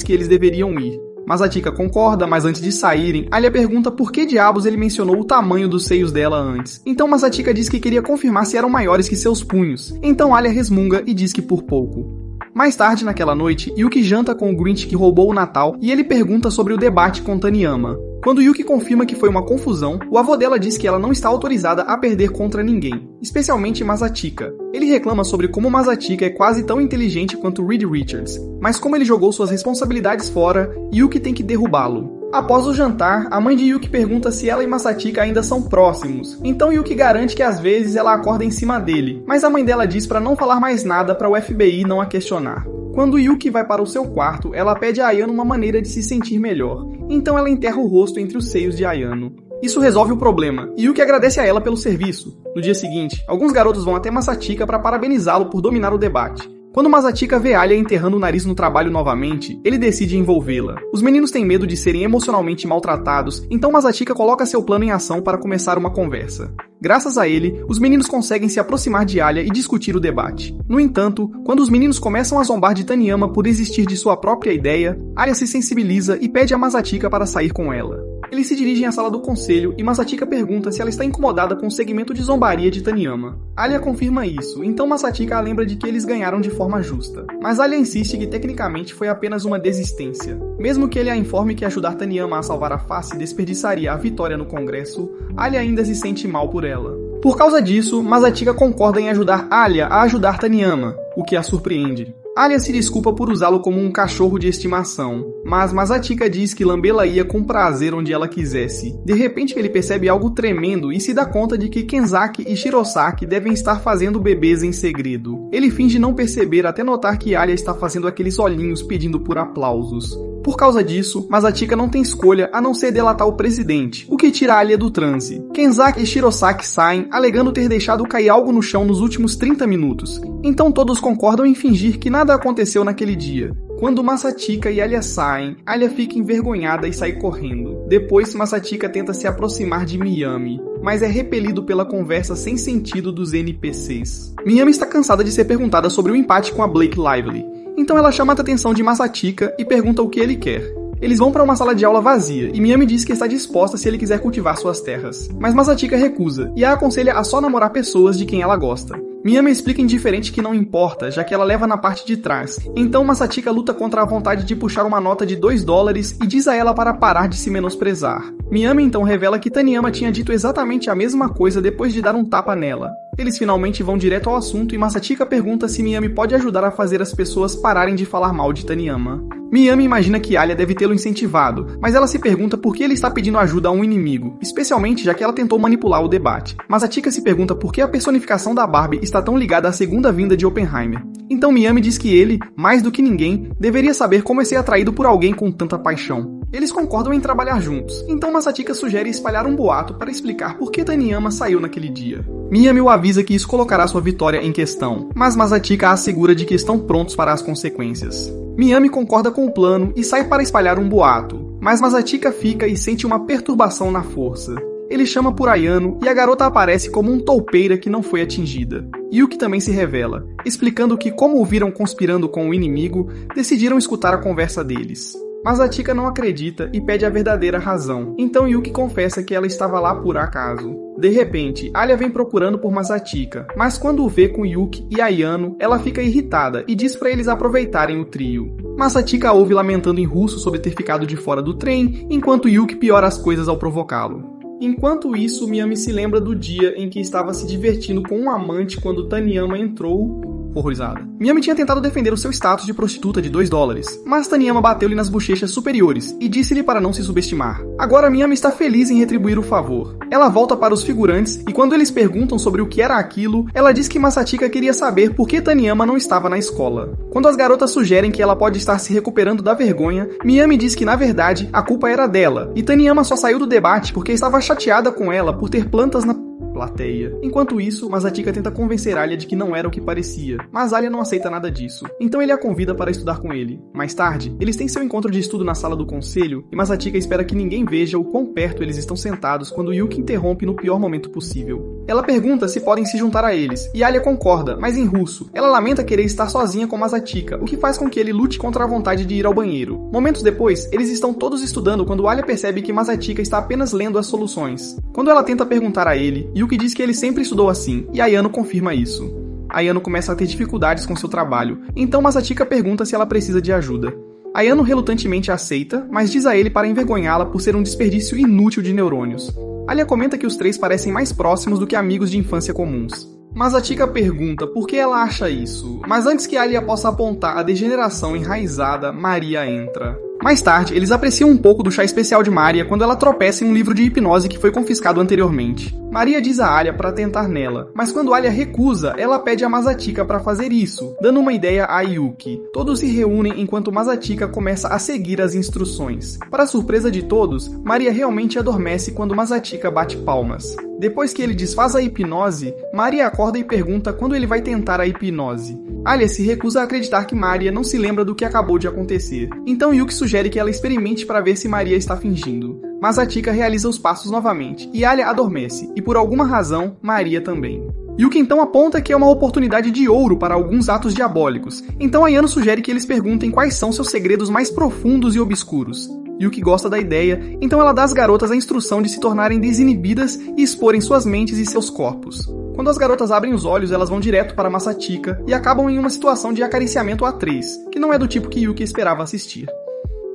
que eles deveriam ir. Masatika concorda, mas antes de saírem, Alia pergunta por que diabos ele mencionou o tamanho dos seios dela antes. Então Masatika diz que queria confirmar se eram maiores que seus punhos. Então Alia resmunga e diz que por pouco. Mais tarde naquela noite, Yuki janta com o Grinch que roubou o Natal e ele pergunta sobre o debate com Taniyama. Quando Yuki confirma que foi uma confusão, o avô dela diz que ela não está autorizada a perder contra ninguém, especialmente Masatika. Ele reclama sobre como Masatika é quase tão inteligente quanto Reed Richards, mas como ele jogou suas responsabilidades fora, Yuki tem que derrubá-lo. Após o jantar, a mãe de Yuki pergunta se ela e Masatika ainda são próximos, então Yuki garante que às vezes ela acorda em cima dele, mas a mãe dela diz para não falar mais nada para o FBI não a questionar. Quando Yuki vai para o seu quarto, ela pede a Ayano uma maneira de se sentir melhor, então ela enterra o rosto entre os seios de Ayano. Isso resolve o problema, e Yuki agradece a ela pelo serviço. No dia seguinte, alguns garotos vão até Masatika para parabenizá-lo por dominar o debate. Quando Masatika vê Alia enterrando o nariz no trabalho novamente, ele decide envolvê-la. Os meninos têm medo de serem emocionalmente maltratados, então Masatika coloca seu plano em ação para começar uma conversa. Graças a ele, os meninos conseguem se aproximar de Alia e discutir o debate. No entanto, quando os meninos começam a zombar de Taniyama por desistir de sua própria ideia, Alia se sensibiliza e pede a Masatika para sair com ela. Eles se dirigem à sala do conselho e Masatika pergunta se ela está incomodada com o segmento de zombaria de Taniyama. Alia confirma isso, então Masatika a lembra de que eles ganharam de forma justa. Mas Alia insiste que tecnicamente foi apenas uma desistência. Mesmo que ele a informe que ajudar Taniyama a salvar a face desperdiçaria a vitória no Congresso, Alia ainda se sente mal por ela. Por causa disso, Masatika concorda em ajudar Alia a ajudar Taniyama, o que a surpreende. Alia se desculpa por usá-lo como um cachorro de estimação, mas Masatika diz que lambê-la ia com prazer onde ela quisesse. De repente ele percebe algo tremendo e se dá conta de que Kenzaki e Shirosaki devem estar fazendo bebês em segredo. Ele finge não perceber até notar que Alia está fazendo aqueles olhinhos pedindo por aplausos. Por causa disso, Masatika não tem escolha a não ser delatar o presidente, o que tira Alia do transe. Kenzaki e Shirosaki saem, alegando ter deixado cair algo no chão nos últimos 30 minutos. Então todos concordam em fingir que nada aconteceu naquele dia. Quando Masatika e Alia saem, Alia fica envergonhada e sai correndo. Depois, Masatika tenta se aproximar de Miyami, mas é repelido pela conversa sem sentido dos NPCs. Miyami está cansada de ser perguntada sobre o empate com a Blake Lively. Então ela chama a atenção de Masatika e pergunta o que ele quer. Eles vão para uma sala de aula vazia e Miyami diz que está disposta se ele quiser cultivar suas terras. Mas Masatika recusa e a aconselha a só namorar pessoas de quem ela gosta. Miyami explica indiferente que não importa, já que ela leva na parte de trás. Então Masatika luta contra a vontade de puxar uma nota de $2 e diz a ela para parar de se menosprezar. Miyami então revela que Taniyama tinha dito exatamente a mesma coisa depois de dar um tapa nela. Eles finalmente vão direto ao assunto e Masatika pergunta se Miyami pode ajudar a fazer as pessoas pararem de falar mal de Taniyama. Miyami imagina que Alia deve tê-lo incentivado, mas ela se pergunta por que ele está pedindo ajuda a um inimigo, especialmente já que ela tentou manipular o debate. Masatika se pergunta por que a personificação da Barbie está tão ligada à segunda vinda de Oppenheimer. Então Miyami diz que ele, mais do que ninguém, deveria saber como é ser atraído por alguém com tanta paixão. Eles concordam em trabalhar juntos, então Masatika sugere espalhar um boato para explicar por que Taniyama saiu naquele dia. Miyami o avisa que isso colocará sua vitória em questão, mas Masatika a assegura de que estão prontos para as consequências. Miyami concorda com o plano e sai para espalhar um boato, mas Masatika fica e sente uma perturbação na força. Ele chama por Ayano e a garota aparece como um toupeira que não foi atingida. Yuki também se revela, explicando que, como o viram conspirando com o inimigo, decidiram escutar a conversa deles. Masatika não acredita e pede a verdadeira razão, então Yuki confessa que ela estava lá por acaso. De repente, Alia vem procurando por Masatika, mas quando o vê com Yuki e Ayano, ela fica irritada e diz para eles aproveitarem o trio. Masatika ouve lamentando em russo sobre ter ficado de fora do trem, enquanto Yuki piora as coisas ao provocá-lo. Enquanto isso, Miyami se lembra do dia em que estava se divertindo com um amante quando Taniyama entrou... horrorizada. Miyami tinha tentado defender o seu status de prostituta de $2, mas Taniyama bateu-lhe nas bochechas superiores e disse-lhe para não se subestimar. Agora Miyami está feliz em retribuir o favor. Ela volta para os figurantes e quando eles perguntam sobre o que era aquilo, ela diz que Masatika queria saber por que Taniyama não estava na escola. Quando as garotas sugerem que ela pode estar se recuperando da vergonha, Miyami diz que na verdade a culpa era dela e Taniyama só saiu do debate porque estava chateada com ela por ter plantas na plateia. Enquanto isso, Masatika tenta convencer Alia de que não era o que parecia, mas Alia não aceita nada disso. Então ele a convida para estudar com ele. Mais tarde, eles têm seu encontro de estudo na sala do conselho e Masatika espera que ninguém veja o quão perto eles estão sentados quando Yuki interrompe no pior momento possível. Ela pergunta se podem se juntar a eles, e Alia concorda, mas em russo. Ela lamenta querer estar sozinha com Masatika, o que faz com que ele lute contra a vontade de ir ao banheiro. Momentos depois, eles estão todos estudando quando Alia percebe que Masatika está apenas lendo as soluções. Quando ela tenta perguntar a ele, Yuki diz que ele sempre estudou assim, e Ayano confirma isso. Ayano começa a ter dificuldades com seu trabalho, então Masatika pergunta se ela precisa de ajuda. Ayano relutantemente aceita, mas diz a ele para envergonhá-la por ser um desperdício inútil de neurônios. Alia comenta que os três parecem mais próximos do que amigos de infância comuns. Masatika pergunta por que ela acha isso, mas antes que Alia possa apontar a degeneração enraizada, Maria entra. Mais tarde, eles apreciam um pouco do chá especial de Maria quando ela tropeça em um livro de hipnose que foi confiscado anteriormente. Maria diz a Alia para tentar nela, mas quando Alia recusa, ela pede a Masatika para fazer isso, dando uma ideia a Yuki. Todos se reúnem enquanto Masatika começa a seguir as instruções. Para surpresa de todos, Maria realmente adormece quando Masatika bate palmas. Depois que ele desfaz a hipnose, Maria acorda e pergunta quando ele vai tentar a hipnose. Alia se recusa a acreditar que Maria não se lembra do que acabou de acontecer, então Yuki sugere que ela experimente para ver se Maria está fingindo. Masatika realiza os passos novamente, e Alia adormece, e por alguma razão, Maria também. Yuki então aponta que é uma oportunidade de ouro para alguns atos diabólicos, então Ayano sugere que eles perguntem quais são seus segredos mais profundos e obscuros. Yuki gosta da ideia, então ela dá às garotas a instrução de se tornarem desinibidas e exporem suas mentes e seus corpos. Quando as garotas abrem os olhos, elas vão direto para Masatika e acabam em uma situação de acariciamento a três, que não é do tipo que Yuki esperava assistir.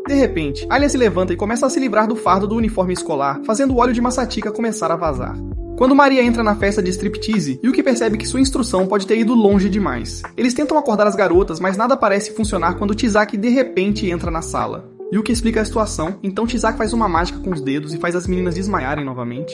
De repente, Alia se levanta e começa a se livrar do fardo do uniforme escolar, fazendo o óleo de Masatika começar a vazar. Quando Maria entra na festa de striptease, Yuki percebe que sua instrução pode ter ido longe demais. Eles tentam acordar as garotas, mas nada parece funcionar quando Chisaki de repente entra na sala. Yuki explica a situação, então Chisaki faz uma mágica com os dedos e faz as meninas desmaiarem novamente.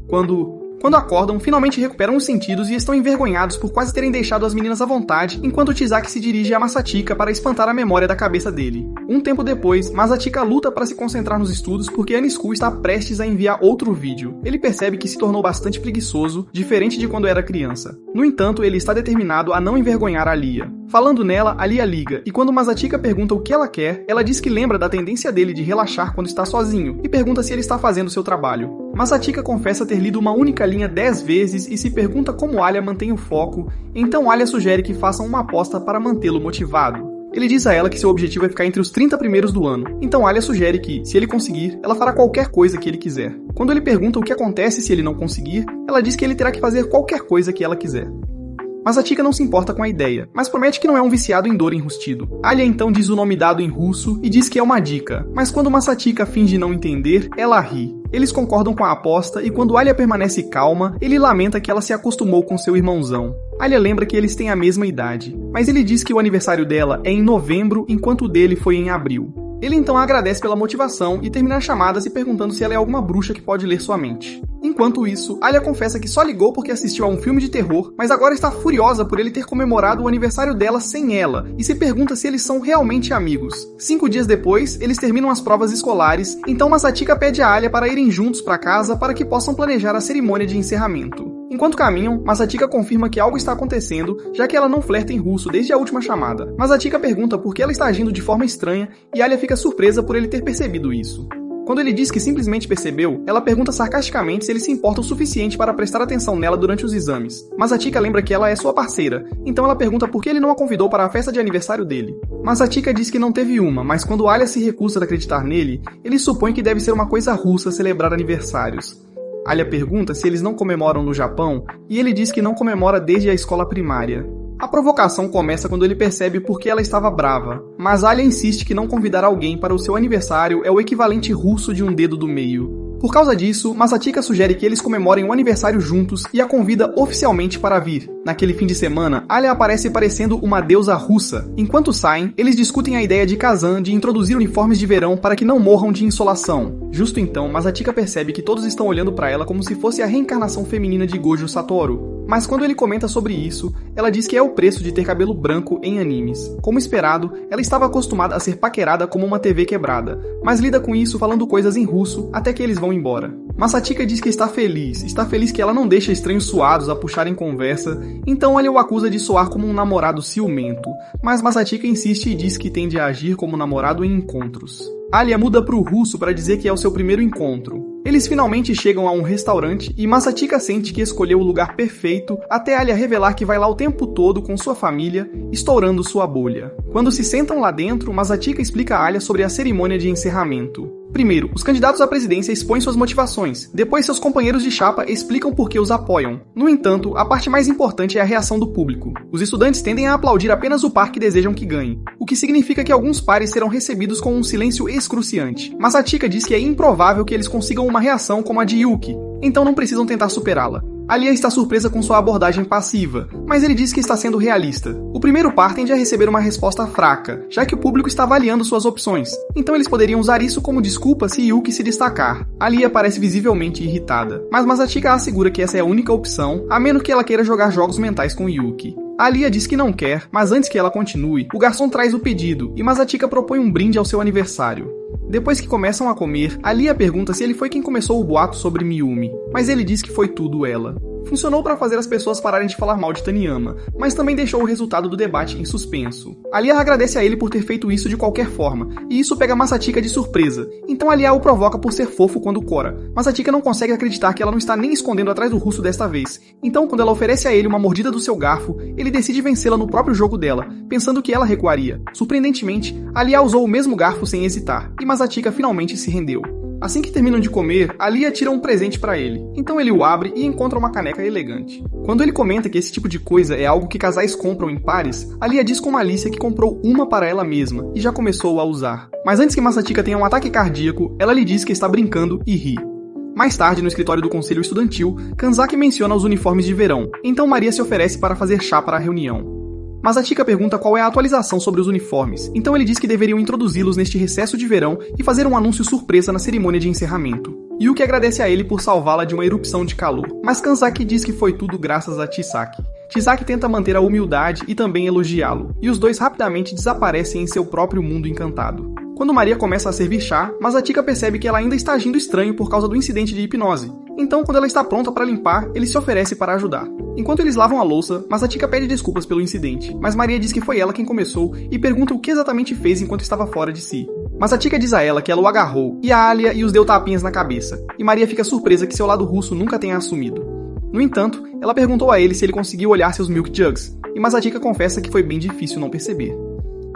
Quando acordam, finalmente recuperam os sentidos e estão envergonhados por quase terem deixado as meninas à vontade, enquanto Chisaki se dirige a Masatika para espantar a memória da cabeça dele. Um tempo depois, Masatika luta para se concentrar nos estudos porque Anisku está prestes a enviar outro vídeo. Ele percebe que se tornou bastante preguiçoso, diferente de quando era criança. No entanto, ele está determinado a não envergonhar a Lia. Falando nela, a Lia liga, e quando Masatika pergunta o que ela quer, ela diz que lembra da tendência dele de relaxar quando está sozinho, e pergunta se ele está fazendo seu trabalho. Masatika confessa ter lido uma única linha 10 vezes e se pergunta como Alia mantém o foco, então Alia sugere que façam uma aposta para mantê-lo motivado. Ele diz a ela que seu objetivo é ficar entre os 30 primeiros do ano, então Alia sugere que, se ele conseguir, ela fará qualquer coisa que ele quiser. Quando ele pergunta o que acontece se ele não conseguir, ela diz que ele terá que fazer qualquer coisa que ela quiser. Masatika não se importa com a ideia, mas promete que não é um viciado em dor enrustido. Alia então diz o nome dado em russo e diz que é uma dica, mas quando Masatika finge não entender, ela ri. Eles concordam com a aposta e quando Alia permanece calma, ele lamenta que ela se acostumou com seu irmãozão. Alia lembra que eles têm a mesma idade, mas ele diz que o aniversário dela é em novembro enquanto o dele foi em abril. Ele então agradece pela motivação e termina a chamada se perguntando se ela é alguma bruxa que pode ler sua mente. Enquanto isso, Alia confessa que só ligou porque assistiu a um filme de terror, mas agora está furiosa por ele ter comemorado o aniversário dela sem ela, e se pergunta se eles são realmente amigos. 5 dias depois, eles terminam as provas escolares, então Masatika pede a Alia para irem juntos para casa para que possam planejar a cerimônia de encerramento. Enquanto caminham, Masatika confirma que algo está acontecendo, já que ela não flerta em russo desde a última chamada. Masatika pergunta por que ela está agindo de forma estranha e Alia fica surpresa por ele ter percebido isso. Quando ele diz que simplesmente percebeu, ela pergunta sarcasticamente se ele se importa o suficiente para prestar atenção nela durante os exames. Masatika lembra que ela é sua parceira, então ela pergunta por que ele não a convidou para a festa de aniversário dele. Masatika diz que não teve uma, mas quando Alia se recusa a acreditar nele, ele supõe que deve ser uma coisa russa celebrar aniversários. Alia pergunta se eles não comemoram no Japão, e ele diz que não comemora desde a escola primária. A provocação começa quando ele percebe por que ela estava brava, mas Alia insiste que não convidar alguém para o seu aniversário é o equivalente russo de um dedo do meio. Por causa disso, Masatika sugere que eles comemorem o aniversário juntos e a convida oficialmente para vir. Naquele fim de semana, Alia aparece parecendo uma deusa russa. Enquanto saem, eles discutem a ideia de Kazan de introduzir uniformes de verão para que não morram de insolação. Justo então, Masatika percebe que todos estão olhando para ela como se fosse a reencarnação feminina de Gojo Satoru. Mas quando ele comenta sobre isso, ela diz que é o preço de ter cabelo branco em animes. Como esperado, ela estava acostumada a ser paquerada como uma TV quebrada, mas lida com isso falando coisas em russo até que eles vão embora. Masatika diz que está feliz que ela não deixa estranhos suados a puxarem conversa, então ele o acusa de soar como um namorado ciumento, mas Masatika insiste e diz que tende a agir como namorado em encontros. Alia muda para o russo para dizer que é o seu primeiro encontro. Eles finalmente chegam a um restaurante e Masatika sente que escolheu o lugar perfeito até Alia revelar que vai lá o tempo todo com sua família, estourando sua bolha. Quando se sentam lá dentro, Masatika explica a Alia sobre a cerimônia de encerramento. Primeiro, os candidatos à presidência expõem suas motivações, depois seus companheiros de chapa explicam por que os apoiam. No entanto, a parte mais importante é a reação do público. Os estudantes tendem a aplaudir apenas o par que desejam que ganhe, o que significa que alguns pares serão recebidos com um silêncio excruciante. Masatika diz que é improvável que eles consigam uma reação como a de Yuki, então não precisam tentar superá-la. Alia está surpresa com sua abordagem passiva, mas ele diz que está sendo realista. O primeiro par tende a receber uma resposta fraca, já que o público está avaliando suas opções, então eles poderiam usar isso como desculpa se Yuki se destacar. Alia parece visivelmente irritada, mas Masatika assegura que essa é a única opção, a menos que ela queira jogar jogos mentais com Yuki. Alia diz que não quer, mas antes que ela continue, o garçom traz o pedido e Masatika propõe um brinde ao seu aniversário. Depois que começam a comer, Alia pergunta se ele foi quem começou o boato sobre Miyumi, mas ele diz que foi tudo ela. Funcionou para fazer as pessoas pararem de falar mal de Taniyama, mas também deixou o resultado do debate em suspenso. Alia agradece a ele por ter feito isso de qualquer forma, e isso pega Masatika de surpresa. Então Alia o provoca por ser fofo quando cora. Masatika não consegue acreditar que ela não está nem escondendo atrás do russo desta vez. Então, quando ela oferece a ele uma mordida do seu garfo, ele decide vencê-la no próprio jogo dela, pensando que ela recuaria. Surpreendentemente, Alia usou o mesmo garfo sem hesitar, e Masatika finalmente se rendeu. Assim que terminam de comer, Alia tira um presente pra ele. Então ele o abre e encontra uma caneca elegante. Quando ele comenta que esse tipo de coisa é algo que casais compram em pares, Alia diz com malícia que comprou uma para ela mesma e já começou a usar. Mas antes que Masatika tenha um ataque cardíaco, ela lhe diz que está brincando e ri. Mais tarde, no escritório do conselho estudantil, Kanzaki menciona os uniformes de verão, então Maria se oferece para fazer chá para a reunião. Masatika pergunta qual é a atualização sobre os uniformes, então ele diz que deveriam introduzi-los neste recesso de verão e fazer um anúncio surpresa na cerimônia de encerramento. Yuki agradece a ele por salvá-la de uma erupção de calor, mas Kanzaki diz que foi tudo graças a Chisaki. Chisaki tenta manter a humildade e também elogiá-lo, e os dois rapidamente desaparecem em seu próprio mundo encantado. Quando Maria começa a servir chá, Masatika percebe que ela ainda está agindo estranho por causa do incidente de hipnose. Então, quando ela está pronta para limpar, ele se oferece para ajudar. Enquanto eles lavam a louça, Masatika pede desculpas pelo incidente, mas Maria diz que foi ela quem começou e pergunta o que exatamente fez enquanto estava fora de si. Masatika diz a ela que ela o agarrou e a Alia e os deu tapinhas na cabeça, e Maria fica surpresa que seu lado russo nunca tenha assumido. No entanto, ela perguntou a ele se ele conseguiu olhar seus milk jugs, e Masatika confessa que foi bem difícil não perceber.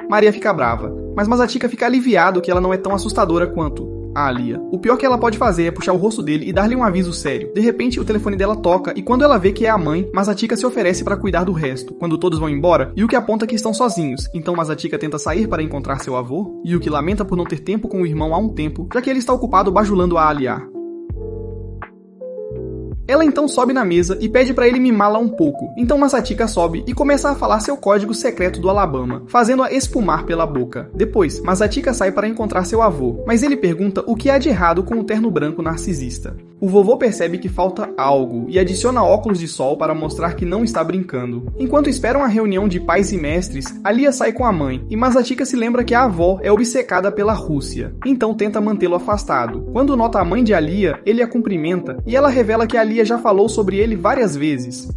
Maria fica brava, mas Masatika fica aliviado que ela não é tão assustadora quanto a Alia. O pior que ela pode fazer é puxar o rosto dele e dar-lhe um aviso sério. De repente, o telefone dela toca e quando ela vê que é a mãe, Masatika se oferece para cuidar do resto. Quando todos vão embora, Yuki aponta que estão sozinhos, então Masatika tenta sair para encontrar seu avô. Yuki lamenta por não ter tempo com o irmão há um tempo, já que ele está ocupado bajulando a Alia. Ela então sobe na mesa e pede para ele mimá-la um pouco. Então Masatika sobe e começa a falar seu código secreto do Alabama, fazendo-a espumar pela boca. Depois, Masatika sai para encontrar seu avô, mas ele pergunta o que há de errado com o terno branco narcisista. O vovô percebe que falta algo e adiciona óculos de sol para mostrar que não está brincando. Enquanto esperam a reunião de pais e mestres, Alia sai com a mãe e Masatika se lembra que a avó é obcecada pela Rússia, então tenta mantê-lo afastado. Quando nota a mãe de Alia, ele a cumprimenta e ela revela que Alia já falou sobre ele várias vezes.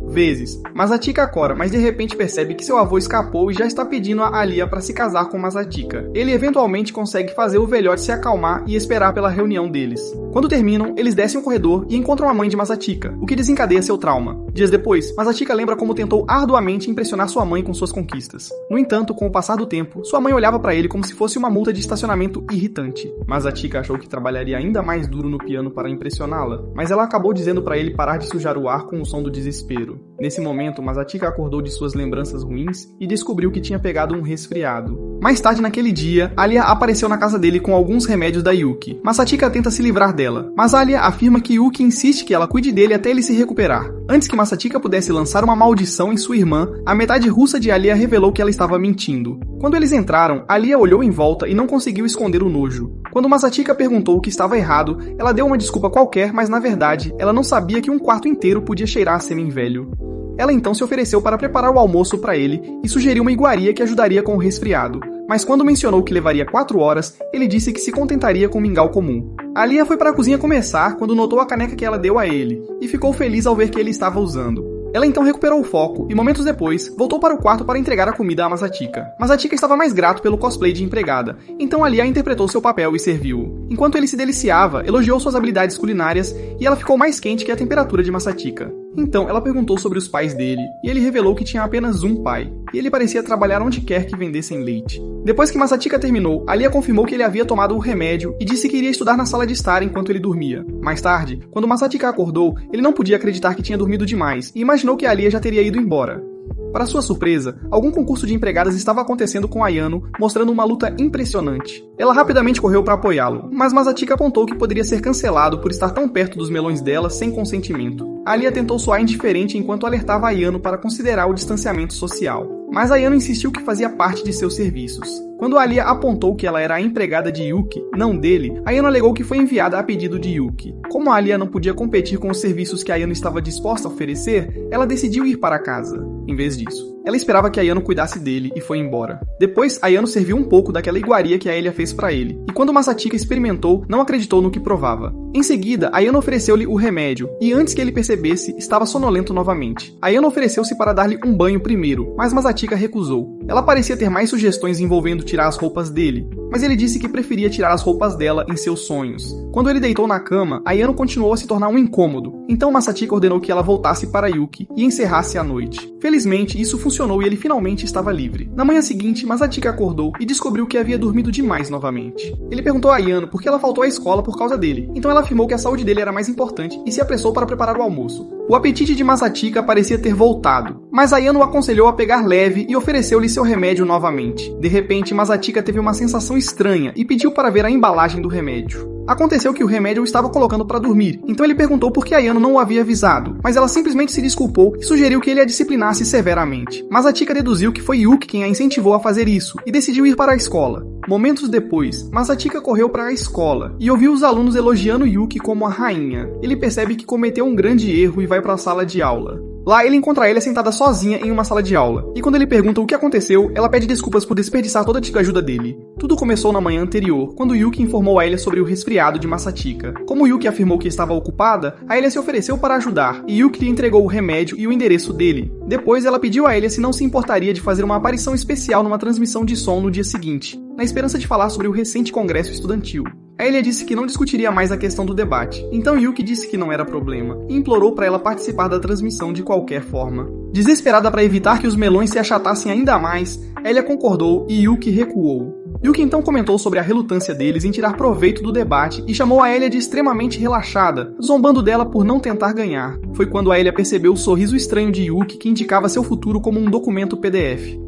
Masatika cora, mas de repente percebe que seu avô escapou e já está pedindo a Alia para se casar com Masatika. Ele eventualmente consegue fazer o velhote se acalmar e esperar pela reunião deles. Quando terminam, eles descem o corredor e encontram a mãe de Masatika, o que desencadeia seu trauma. Dias depois, Masatika lembra como tentou arduamente impressionar sua mãe com suas conquistas. No entanto, com o passar do tempo, sua mãe olhava para ele como se fosse uma multa de estacionamento irritante. Masatika achou que trabalharia ainda mais duro no piano para impressioná-la, mas ela acabou dizendo para ele parar de sujar o ar com o som do desespero. Nesse momento, Masatika acordou de suas lembranças ruins e descobriu que tinha pegado um resfriado. Mais tarde naquele dia, Alia apareceu na casa dele com alguns remédios da Yuki. Masatika tenta se livrar dela, mas Alia afirma que Yuki insiste que ela cuide dele até ele se recuperar. Antes que Masatika pudesse lançar uma maldição em sua irmã, a metade russa de Alia revelou que ela estava mentindo. Quando eles entraram, Alia olhou em volta e não conseguiu esconder o nojo. Quando Masatika perguntou o que estava errado, ela deu uma desculpa qualquer, mas na verdade, ela não sabia que um quarto inteiro podia cheirar a sêmen velho. Ela então se ofereceu para preparar o almoço para ele e sugeriu uma iguaria que ajudaria com o resfriado. Mas quando mencionou que levaria 4 horas, ele disse que se contentaria com mingau comum. Alia foi para a cozinha começar quando notou a caneca que ela deu a ele, e ficou feliz ao ver que ele estava usando. Ela então recuperou o foco e, momentos depois, voltou para o quarto para entregar a comida a Masatika. Masatika estava mais grato pelo cosplay de empregada, então Alia interpretou seu papel e serviu-o. Enquanto ele se deliciava, elogiou suas habilidades culinárias e ela ficou mais quente que a temperatura de Masatika. Então, ela perguntou sobre os pais dele, e ele revelou que tinha apenas um pai, e ele parecia trabalhar onde quer que vendessem leite. Depois que Masatika terminou, Alia confirmou que ele havia tomado o remédio e disse que iria estudar na sala de estar enquanto ele dormia. Mais tarde, quando Masatika acordou, ele não podia acreditar que tinha dormido demais, e imaginou que Alia já teria ido embora. Para sua surpresa, algum concurso de empregadas estava acontecendo com Ayano, mostrando uma luta impressionante. Ela rapidamente correu para apoiá-lo, mas Masatika apontou que poderia ser cancelado por estar tão perto dos melões dela sem consentimento. Alia tentou soar indiferente enquanto alertava Ayano para considerar o distanciamento social, mas Ayano insistiu que fazia parte de seus serviços. Quando Alia apontou que ela era a empregada de Yuki, não dele, Ayano alegou que foi enviada a pedido de Yuki. Como a Alia não podia competir com os serviços que Ayano estava disposta a oferecer, ela decidiu ir para casa. Em vez disso, ela esperava que Ayano cuidasse dele e foi embora. Depois, Ayano serviu um pouco daquela iguaria que a Alia fez para ele, e quando Masatika experimentou, não acreditou no que provava. Em seguida, Ayano ofereceu-lhe o remédio, e antes que ele percebesse, estava sonolento novamente. Ayano ofereceu-se para dar-lhe um banho primeiro, mas Masatika recusou. Ela parecia ter mais sugestões envolvendo tirar as roupas dele, mas ele disse que preferia tirar as roupas dela em seus sonhos. Quando ele deitou na cama, Ayano continuou a se tornar um incômodo, então Masatika ordenou que ela voltasse para Yuki e encerrasse a noite. Felizmente, isso funcionou e ele finalmente estava livre. Na manhã seguinte, Masatika acordou e descobriu que havia dormido demais novamente. Ele perguntou a Ayano por que ela faltou à escola por causa dele, então ela afirmou que a saúde dele era mais importante e se apressou para preparar o almoço. O apetite de Masatika parecia ter voltado, mas Ayano o aconselhou a pegar leve e ofereceu-lhe seu remédio novamente. De repente, Masatika teve uma sensação estranha e pediu para ver a embalagem do remédio. Aconteceu que o remédio o estava colocando para dormir, então ele perguntou por que Ayano não o havia avisado, mas ela simplesmente se desculpou e sugeriu que ele a disciplinasse severamente. Masatika deduziu que foi Yuki quem a incentivou a fazer isso e decidiu ir para a escola. Momentos depois, Masatika correu para a escola e ouviu os alunos elogiando Yuki como a rainha. Ele percebe que cometeu um grande erro e vai para a sala de aula. Lá, ele encontra ela sentada sozinha em uma sala de aula, e quando ele pergunta o que aconteceu, ela pede desculpas por desperdiçar toda a ajuda dele. Tudo começou na manhã anterior, quando Yuki informou a Elia sobre o resfriado de Masatika. Como Yuki afirmou que estava ocupada, a Elia se ofereceu para ajudar, e Yuki lhe entregou o remédio e o endereço dele. Depois, ela pediu a Elia se não se importaria de fazer uma aparição especial numa transmissão de som no dia seguinte, na esperança de falar sobre o recente congresso estudantil. A Elia disse que não discutiria mais a questão do debate, então Yuki disse que não era problema, e implorou para ela participar da transmissão de qualquer forma. Desesperada para evitar que os melões se achatassem ainda mais, Elia concordou e Yuki recuou. Yuki então comentou sobre a relutância deles em tirar proveito do debate e chamou a Elia de extremamente relaxada, zombando dela por não tentar ganhar. Foi quando a Elia percebeu o sorriso estranho de Yuki que indicava seu futuro como um documento PDF.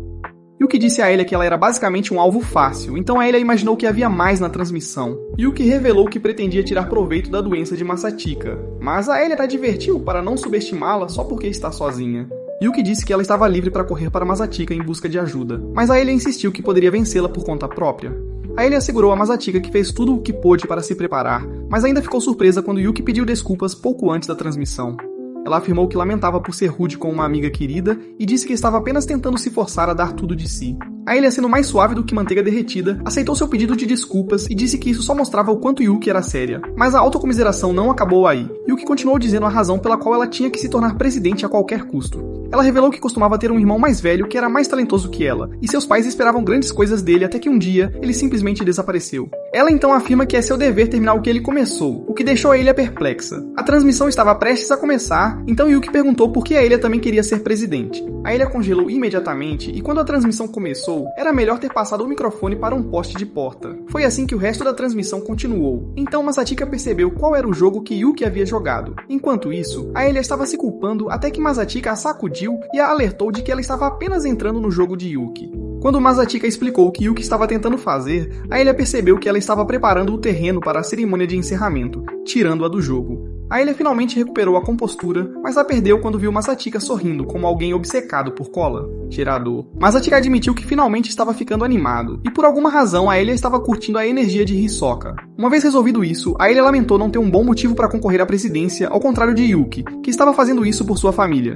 Yuki disse a Elia que ela era basicamente um alvo fácil, então a Elia imaginou que havia mais na transmissão. Yuki revelou que pretendia tirar proveito da doença de Masatika, mas a Elia a advertiu para não subestimá-la só porque está sozinha. Yuki disse que ela estava livre para correr para Masatika em busca de ajuda, mas a Elia insistiu que poderia vencê-la por conta própria. A Elia assegurou a Masatika que fez tudo o que pôde para se preparar, mas ainda ficou surpresa quando Yuki pediu desculpas pouco antes da transmissão. Ela afirmou que lamentava por ser rude com uma amiga querida e disse que estava apenas tentando se forçar a dar tudo de si. A Elia, sendo mais suave do que manteiga derretida, aceitou seu pedido de desculpas e disse que isso só mostrava o quanto Yuki era séria. Mas a autocomiseração não acabou aí. Yuki continuou dizendo a razão pela qual ela tinha que se tornar presidente a qualquer custo. Ela revelou que costumava ter um irmão mais velho que era mais talentoso que ela, e seus pais esperavam grandes coisas dele até que um dia ele simplesmente desapareceu. Ela então afirma que é seu dever terminar o que ele começou, o que deixou a Elia perplexa. A transmissão estava prestes a começar, então Yuki perguntou por que a Elia também queria ser presidente. A Elia congelou imediatamente e quando a transmissão começou, era melhor ter passado o microfone para um poste de porta. Foi assim que o resto da transmissão continuou. Então Masatika percebeu qual era o jogo que Yuki havia jogado. Enquanto isso, a Elia estava se culpando até que Masatika a sacudiu e a alertou de que ela estava apenas entrando no jogo de Yuki. Quando Masatika explicou o que Yuki estava tentando fazer, a Elia percebeu que ela estava preparando o terreno para a cerimônia de encerramento, tirando-a do jogo. A Elia finalmente recuperou a compostura, mas a perdeu quando viu Masatika sorrindo como alguém obcecado por cola. Gerador. Masatika admitiu que finalmente estava ficando animado, e por alguma razão a Elia estava curtindo a energia de Hisoka. Uma vez resolvido isso, a Elia lamentou não ter um bom motivo para concorrer à presidência, ao contrário de Yuki, que estava fazendo isso por sua família.